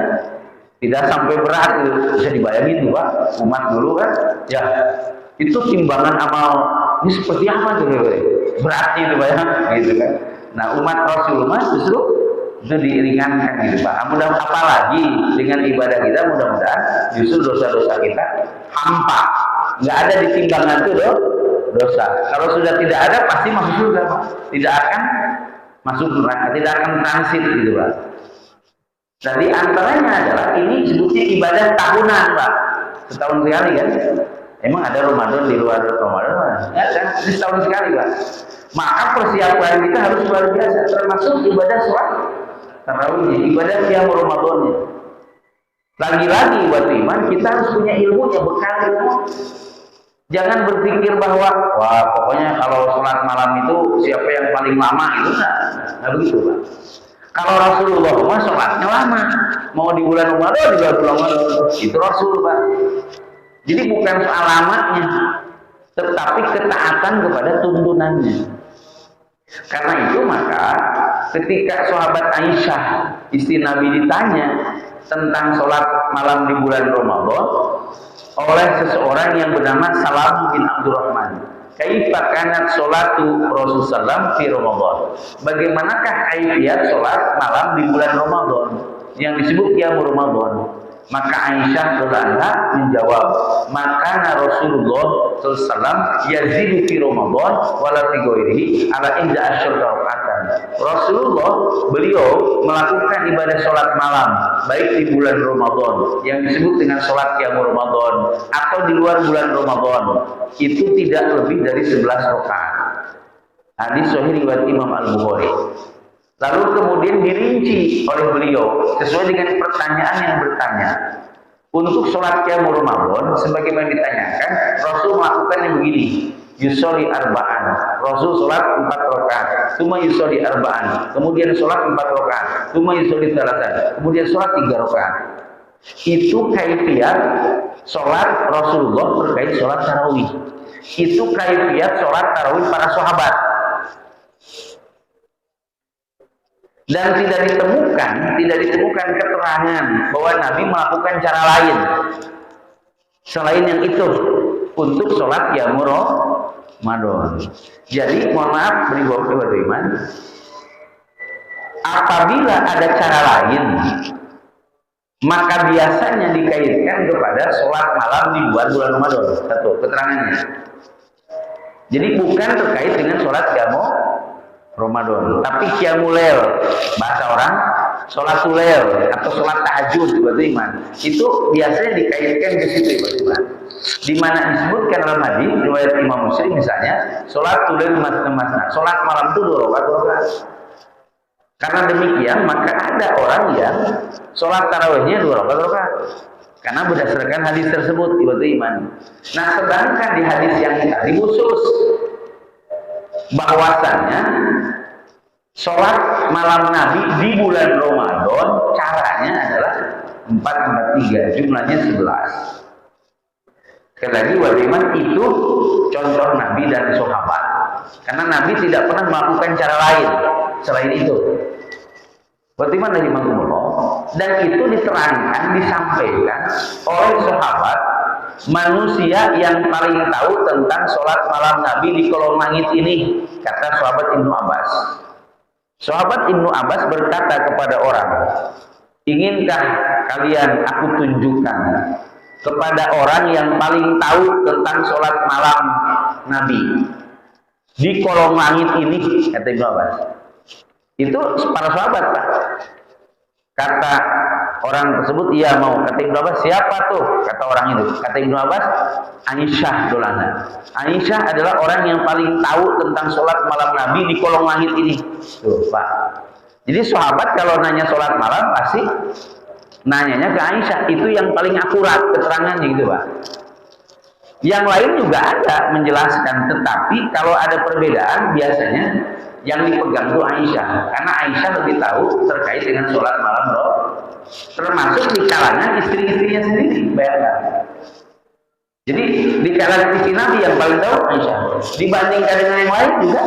tidak sampai berat gitu. Bisa dibayangin tuh, Pak. Umat dulu kan, ya itu timbangan amal ini seperti apa tuh? Beratnya itu bayang gitu kan. Nah, umat Rasul justru itu diringankan gitu, Pak. Mudah-mudahan apalagi dengan ibadah kita, mudah-mudahan justru dosa-dosa kita hampa, nggak ada di timbangan itu dosa. Kalau sudah tidak ada pasti masuk surga, Pak. Tidak akan masuk neraka, tidak akan transit gitu, Pak. Jadi antaranya adalah ini sebutnya ibadah tahunan, Pak. Setahun sekali kan? Emang ada Ramadan di luar Ramadan? Ya kan? Ini setahun sekali, Pak. Maka persiapan kita harus luar biasa, termasuk ibadah sholat tarawihnya, ibadah qiyamul Ramadannya. Lagi-lagi buat iman, kita harus punya ilmunya, bekal ilmu. Jangan berpikir bahwa, wah pokoknya kalau sholat malam itu siapa yang paling lama itu nggak begitu, Pak. Kalau Rasulullah sholatnya lama, mau di bulan Ramadan, di bulan Ramadan, itu Rasul, Pak. Jadi bukan soal lamanya, tetapi ketaatan kepada tuntunannya. Karena itu maka ketika sahabat Aisyah istri Nabi ditanya tentang sholat malam di bulan Ramadan oleh seseorang yang bernama Salam bin Abdurrahman, kaifa kanat sholatu Rasulullah fi Ramadan, bagaimanakah kaifiat sholat malam di bulan Ramadan yang disebut qiyamul Ramadan? Maka Aisyah radhiyallahu menjawab, maka Rasulullah SAW yazidu fi Ramadan wala fi ghairihi ala inda asyara rakaatan. Rasulullah beliau melakukan ibadah sholat malam baik di bulan Ramadan yang disebut dengan sholat qiyamul Ramadan atau di luar bulan Ramadan itu tidak lebih dari 11 rakaat. Hadis sahih riwayat Imam Al-Bukhari. Lalu kemudian dirinci oleh beliau sesuai dengan pertanyaan yang bertanya. Untuk sholat qiyamul Ramadan sebagaimana ditanyakan, Rasul melakukannya begini. Yusoli arba'an. Rasul sholat 4 rakaat. Cuma yusoli arba'an. Kemudian sholat 4 rakaat. Cuma yusoli salatan. Kemudian sholat 3 rakaat. Itu kaifiat sholat Rasulullah terkait sholat tarawih. Itu kaifiat sholat tarawih para sahabat. Dan tidak ditemukan keterangan bahwa Nabi melakukan cara lain selain yang itu untuk sholat qiyamul Ramadan. Jadi mohon maaf beribu-ribu iman, apabila ada cara lain maka biasanya dikaitkan kepada sholat malam di bulan Ramadan. Satu keterangannya. Jadi bukan terkait dengan sholat qiyamul Ramadan, tapi qiyamul lail, bahasa orang sholatul lail atau sholat tahajud berarti iman. Itu biasanya dikaitkan ke situ berarti iman. Di mana disebutkan dalam hadis riwayat Imam Muslim misalnya, sholatul lail masna, sholat malam itu 2 rakaat. Karena demikian maka ada orang yang sholat tarawihnya 2 rakaat. Karena berdasarkan hadis tersebut itu iman. Nah, sedangkan di hadis yang tadi khusus bahwasannya sholat malam Nabi di bulan Ramadan caranya adalah 443, jumlahnya 11. Sekali lagi iman itu contoh Nabi dan sahabat. Karena Nabi tidak pernah melakukan cara lain selain itu. Bagaimana rahimahumullah, dan itu diterangkan, disampaikan oleh sahabat manusia yang paling tahu tentang sholat malam Nabi di kolong langit ini, kata sahabat Ibnu Abbas. Sahabat Ibnu Abbas berkata kepada orang, inginkah kalian aku tunjukkan kepada orang yang paling tahu tentang sholat malam Nabi di kolong langit ini, kata Ibnu Abbas. Itu para sahabat, Pak. Kata orang tersebut, iya mau. Kata Ibnu Abbas, siapa tuh? Kata orang itu. Kata Ibnu Abbas, Aisyah dolana. Aisyah adalah orang yang paling tahu tentang sholat malam Nabi di kolong langit ini. Tuh, Pak. Jadi sahabat kalau nanya sholat malam pasti nanyanya ke Aisyah. Itu yang paling akurat keterangannya gitu, Pak. Yang lain juga ada menjelaskan, tetapi kalau ada perbedaan biasanya yang dipegang itu Aisyah, karena Aisyah lebih tahu terkait dengan sholat malam roh, termasuk di kalangan istri-istrinya sendiri. Bayangkan. Jadi di kalangan istri Nabi yang paling tahu Aisyah, dibandingkan dengan yang lain juga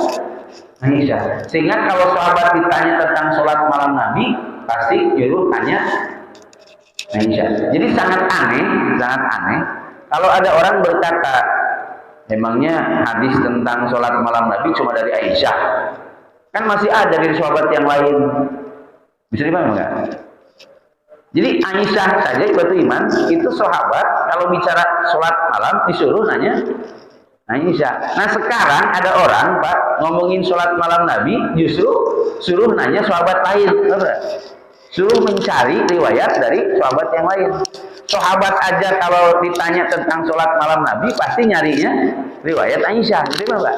Aisyah. Sehingga kalau sahabat ditanya tentang sholat malam Nabi, pasti juru tanya Aisyah. Jadi sangat aneh kalau ada orang berkata, memangnya hadis tentang sholat malam Nabi cuma dari Aisyah? Kan masih ada dari sahabat yang lain. Bisa dipahami nggak? Jadi Aisyah saja itu iman, itu sahabat kalau bicara sholat malam disuruh nanya Aisyah. Nah sekarang ada orang, Pak, ngomongin sholat malam Nabi justru suruh nanya sahabat lain. Suruh mencari riwayat dari sahabat yang lain. Sahabat aja kalau ditanya tentang sholat malam Nabi pasti nyarinya riwayat Aisyah, gitu Pak.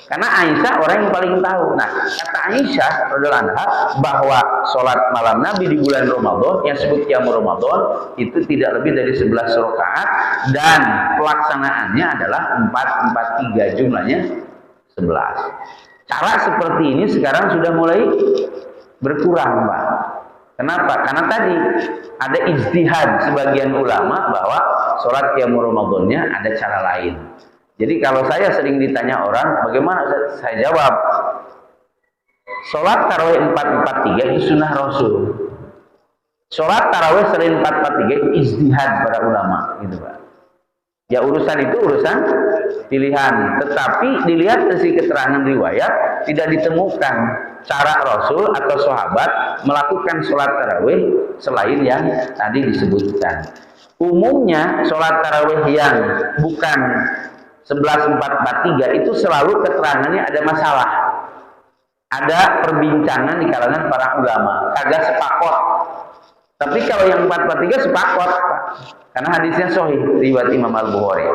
Karena Aisyah orang yang paling tahu. Nah, kata Aisyah radhiyallahu anha bahwa sholat malam Nabi di bulan Ramadan yang disebut qiyamul Ramadan itu tidak lebih dari 11 rakaat dan pelaksanaannya adalah 443, jumlahnya 11. Cara seperti ini sekarang sudah mulai berkurang, Pak. Kenapa? Karena tadi ada ijtihad sebagian ulama bahwa sholat qiyamul Ramadannya ada cara lain. Jadi kalau saya sering ditanya orang, bagaimana saya jawab? Sholat tarawih 443 itu sunnah Rasul. Sholat tarawih selain 443 itu ijtihad para ulama, gitu Pak. Ya urusan itu urusan pilihan. Tetapi dilihat dari keterangan riwayat tidak ditemukan cara Rasul atau sahabat melakukan sholat tarawih selain yang tadi disebutkan. Umumnya sholat tarawih yang bukan 11.443 itu selalu keterangannya ada masalah, ada perbincangan di kalangan para ulama, kagak sepakat. Tapi kalau yang 443 sepakat, Pak, karena hadisnya sahih riwayat Imam Al-Bukhari.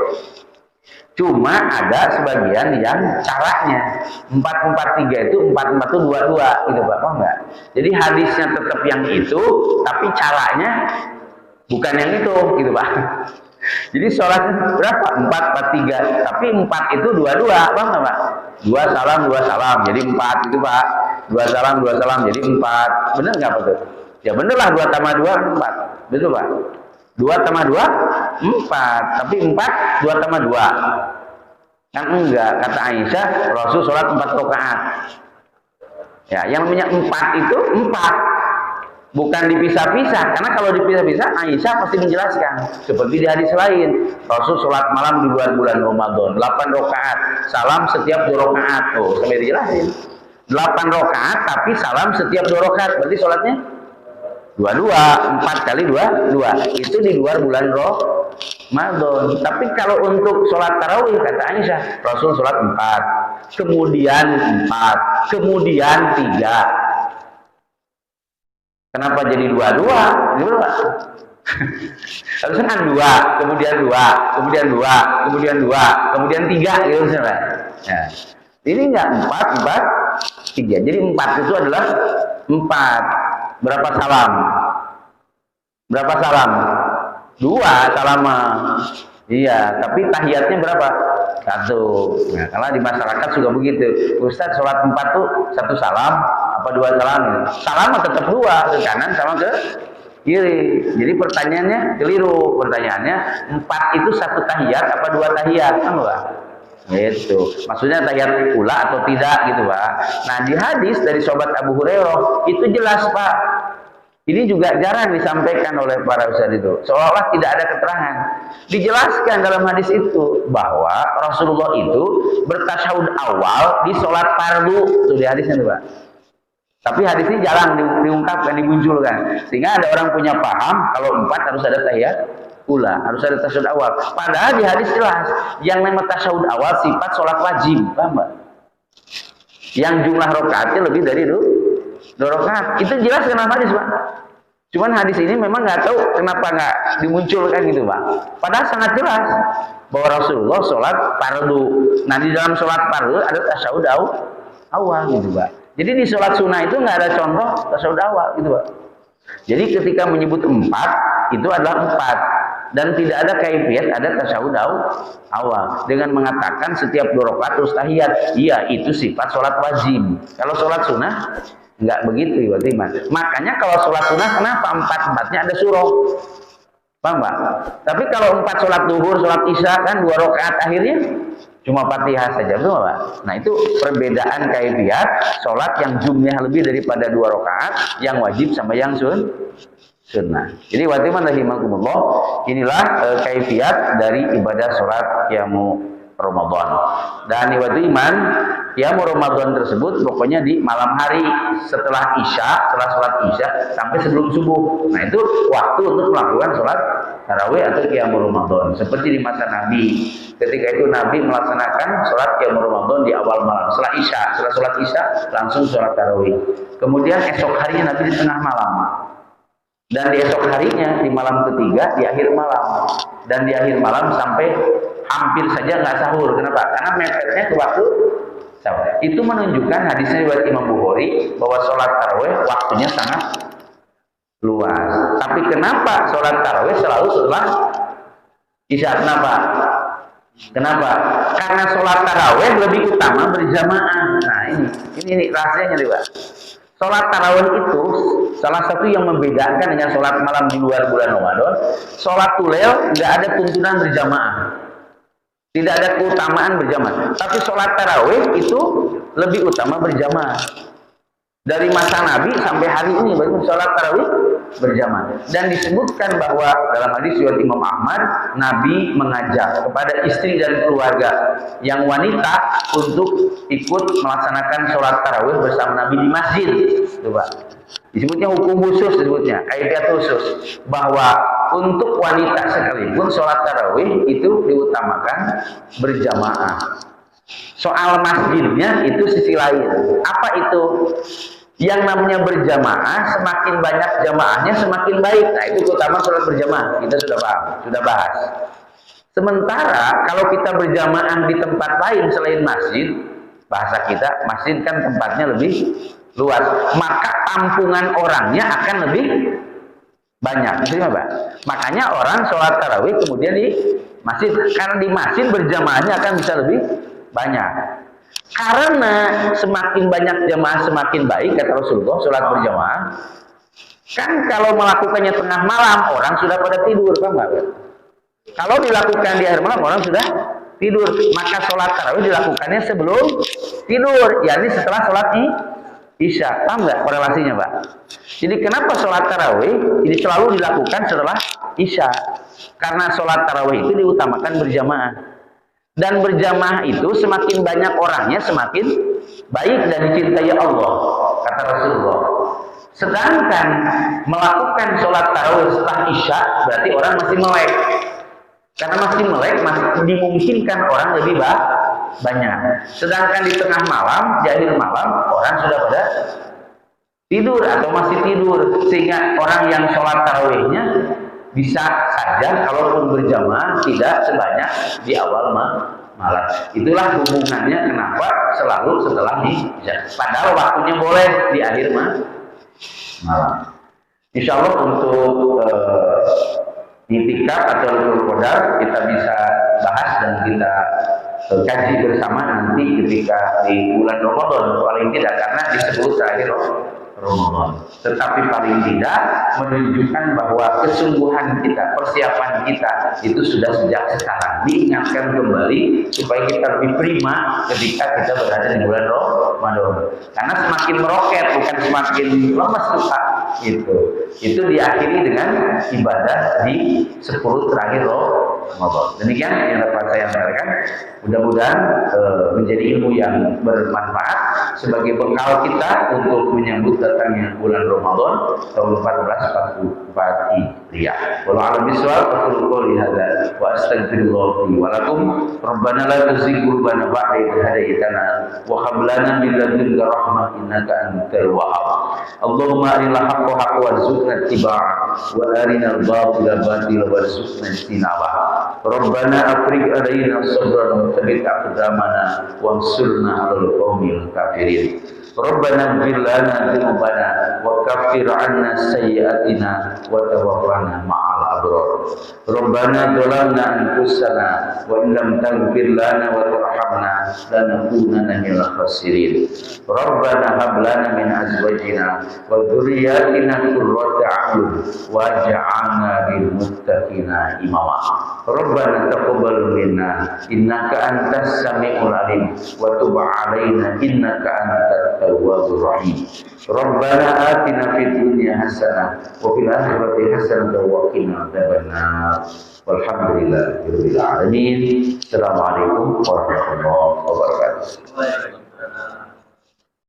Cuma ada sebagian yang caranya 443 itu 44 itu 22 gitu Pak, enggak? Jadi hadisnya tetap yang itu, tapi caranya bukan yang itu gitu Pak. Jadi sholat berapa? 443, tapi 4 itu 22, apa enggak Pak? 2 salam, jadi 4 itu Pak. 2 salam, jadi 4. Benar enggak Pak tuh? Ya bener lah, 2 tambah 2 4. Betul Pak? 2 tambah 2 4, tapi 4 2 tambah 2 kan enggak. Kata Aisyah, Rasul sholat 4 rakaat. Ya, yang namanya 4 itu 4, bukan dipisah-pisah. Karena kalau dipisah-pisah Aisyah pasti menjelaskan seperti di hadis lain, Rasul sholat malam di bulan Ramadan 8 rakaat, salam setiap 2 rakaat. Oh, sampai dijelasin 8 rakaat tapi salam setiap 2 rakaat, berarti sholatnya 22, 4 kali 2, 2. Itu di luar bulan Ramadan. Tapi kalau untuk sholat tarawih, kata Aisyah, Rasul sholat 4, kemudian 4, kemudian 3. Kenapa jadi dua-dua? Harusnya kan dua, kemudian dua, kemudian dua, kemudian dua, kemudian tiga gitu misalnya. Ya. Ini enggak empat, tiga. Jadi empat itu adalah empat. Berapa salam? Berapa salam? Dua salam. Iya, tapi tahiyatnya berapa? Satu. Nah, kalau di masyarakat juga begitu. Ustaz sholat 4 tuh satu salam, apa dua salam? Salam tetap dua, ke kanan sama ke kiri. Jadi pertanyaannya keliru. Pertanyaannya 4 itu satu tahiyat apa dua tahiyat? Kan Pak? Gitu. Maksudnya tahiyat ula atau tidak gitu Pak. Nah di hadis dari sahabat Abu Hurairah itu jelas Pak. Ini juga jarang disampaikan oleh para ustaz itu. Seolah-olah tidak ada keterangan. Dijelaskan dalam hadis itu bahwa Rasulullah itu bertasyahud awal di sholat fardu. Itu di hadisnya Pak. Tapi hadis ini jarang diungkapkan, dimunculkan. Sehingga ada orang punya paham kalau 4 harus ada tahiyat ula, harus ada tasyahud awal. Padahal di hadis jelas yang namanya tasyahud awal sifat sholat wajib, paham Pak? Yang jumlah rakaatnya lebih dari 2 rakaat. Itu jelas dalam hadis Pak. Cuman hadis ini memang nggak tahu kenapa nggak dimunculkan gitu Pak. Padahal sangat jelas bahwa Rasulullah sholat fardu. Nah di dalam sholat fardu ada tasyahud awal gitu Pak. Jadi di sholat sunnah itu nggak ada contoh tasyahud awal gitu Pak. Jadi ketika menyebut 4 itu adalah 4 dan tidak ada kaifiyat ada tasyahud awal dengan mengatakan setiap 2 rakaat terus tahiyat. Iya itu sifat sholat wajib. Kalau sholat sunnah nggak begitu berarti Mas. Makanya kalau sholat sunnah kenapa 4-4-nya ada surah? Paham Pak? Tapi kalau 4 sholat duhur, sholat isya kan 2 rakaat akhirnya cuma Fatihah saja, betul Pak? Nah itu perbedaan kaifiyat sholat yang jumlah lebih daripada 2 rakaat, yang wajib sama yang sunnah. Jadi waktu rahimakumullah, inilah kaifiyat dari ibadah sholat qiyamu Ramadan. Dan waktu qiyamu Ramadan tersebut pokoknya di malam hari setelah isya, setelah sholat isya sampai sebelum subuh. Nah itu waktu untuk melakukan sholat tarawih atau qiyamu Ramadan. Seperti di masa Nabi, ketika itu Nabi melaksanakan sholat qiyamu Ramadan di awal malam. Setelah isya, setelah sholat isya langsung sholat tarawih. Kemudian esok harinya Nabi di tengah malam. Dan di esok harinya di malam ketiga di akhir malam. Dan di akhir malam sampai hampir saja nggak sahur. Kenapa? Karena mepetnya ke waktu sahur. Itu menunjukkan hadisnya riwayat Imam Bukhari bahwa sholat tarawih waktunya sangat luas. Tapi kenapa sholat tarawih selalu setelah isya? Kenapa? Karena sholat tarawih lebih utama berjamaah. Nah ini rahasianya nih Pak. Sholat tarawih itu salah satu yang membedakan dengan sholat malam di luar bulan Ramadan. Sholat tulel nggak ada tuntunan berjamaah, tidak ada keutamaan berjamaah. Tapi sholat tarawih itu lebih utama berjamaah. Dari masa Nabi sampai hari ini baru sholat tarawih berjamaah. Dan disebutkan bahwa dalam hadis riwayat Imam Ahmad, Nabi mengajak kepada istri dan keluarga yang wanita untuk ikut melaksanakan sholat tarawih bersama Nabi di masjid. Coba. Disebutnya hukum khusus, disebutnya kaidah khusus bahwa untuk wanita sekalipun sholat tarawih itu diutamakan berjamaah. Soal masjidnya itu sisi lain. Apa itu? Yang namanya berjamaah, semakin banyak jamaahnya semakin baik. Nah itu utama sholat berjamaah. Kita sudah paham, sudah bahas. Sementara kalau kita berjamaah di tempat lain selain masjid, bahasa kita, masjid kan tempatnya lebih luas, maka tampungan orangnya akan lebih banyak. Maksudnya Pak? Makanya orang sholat tarawih kemudian di masjid, karena di masjid berjamaahnya akan bisa lebih banyak. Karena semakin banyak jamaah semakin baik kata Rasulullah sholat berjamaah. Kan kalau melakukannya tengah malam orang sudah pada tidur, kan Pak? Kalau dilakukan di akhir malam orang sudah tidur, maka sholat tarawih dilakukannya sebelum tidur, yakni setelah sholat isya. Paham nggak korelasinya Pak? Jadi kenapa sholat tarawih ini selalu dilakukan setelah isya? Karena sholat tarawih itu diutamakan berjamaah. Dan berjamaah itu semakin banyak orangnya semakin baik dan dicintai Allah, kata Rasulullah. Sedangkan melakukan sholat tarawih setelah isya berarti orang masih melek. Karena masih melek, masih dimungkinkan orang lebih banyak. Sedangkan di tengah malam, di akhir malam, orang sudah pada tidur atau masih tidur, sehingga orang yang sholat tarawihnya bisa saja kalaupun berjamaah tidak sebanyak di awal malam. Itulah hubungannya kenapa selalu setelah isya. Padahal waktunya boleh di akhir malam. Insya Allah untuk itikaf atau Lailatul Qadar kita bisa bahas dan kita kaji bersama nanti ketika di bulan Ramadan, paling tidak karena disebut terakhir Ramadan. Tetapi paling tidak menunjukkan bahwa kesungguhan kita, persiapan kita itu sudah sejak sekarang diingatkan kembali supaya kita lebih prima ketika kita berada di bulan Ramadan. Karena semakin meroket bukan semakin lemas tuh Pak. Itu diakhiri dengan ibadah di 10 terakhir Ramadan. Demikian yang dapat saya sampaikan. Mudah-mudahan menjadi ilmu yang bermanfaat sebagai bekal kita untuk menyambut datangnya bulan Ramadan tahun 1444 Hijriah. Wallahu a'lam bishawab. Aqulu qouli hadza wa astaghfirullah li wa lakum. Rabbana la tuzigh qulubana ba'da idh hadaytana wa hab lana min ladunka rahmah innaka antal wahhab. Allahumma arinal haqqa haqqan warzuqna ittiba'ah wa arinal batila batilan warzuqna ijtinabah. Rabbana afrigh alaina sabran wa thabbit aqdamana wansurna 'alal qaumil kafirin. Rabbana ighfir lana dzunubana wa kaffir 'anna sayyi'atina wa tawaffana ma'al abrar. Rabbana dzalamna anfusana wa in lam taghfir lana wa tarhamna lanakunanna minal khasirin. Rabbana hab lana min azwajina wa dhurriyyatina qurrata a'yun waj'alna lil muttaqina imama. Rabbana taqabbal minna innaka antas samiul alim wa tub 'alaina innaka antat tawwabur rahim. Rabbana atina fid dunya hasanah wa fil akhirati hasanah wa qina adzabannar. Walhamdulillahirabbil alamin. Assalamualaikum warahmatullahi wabarakatuh.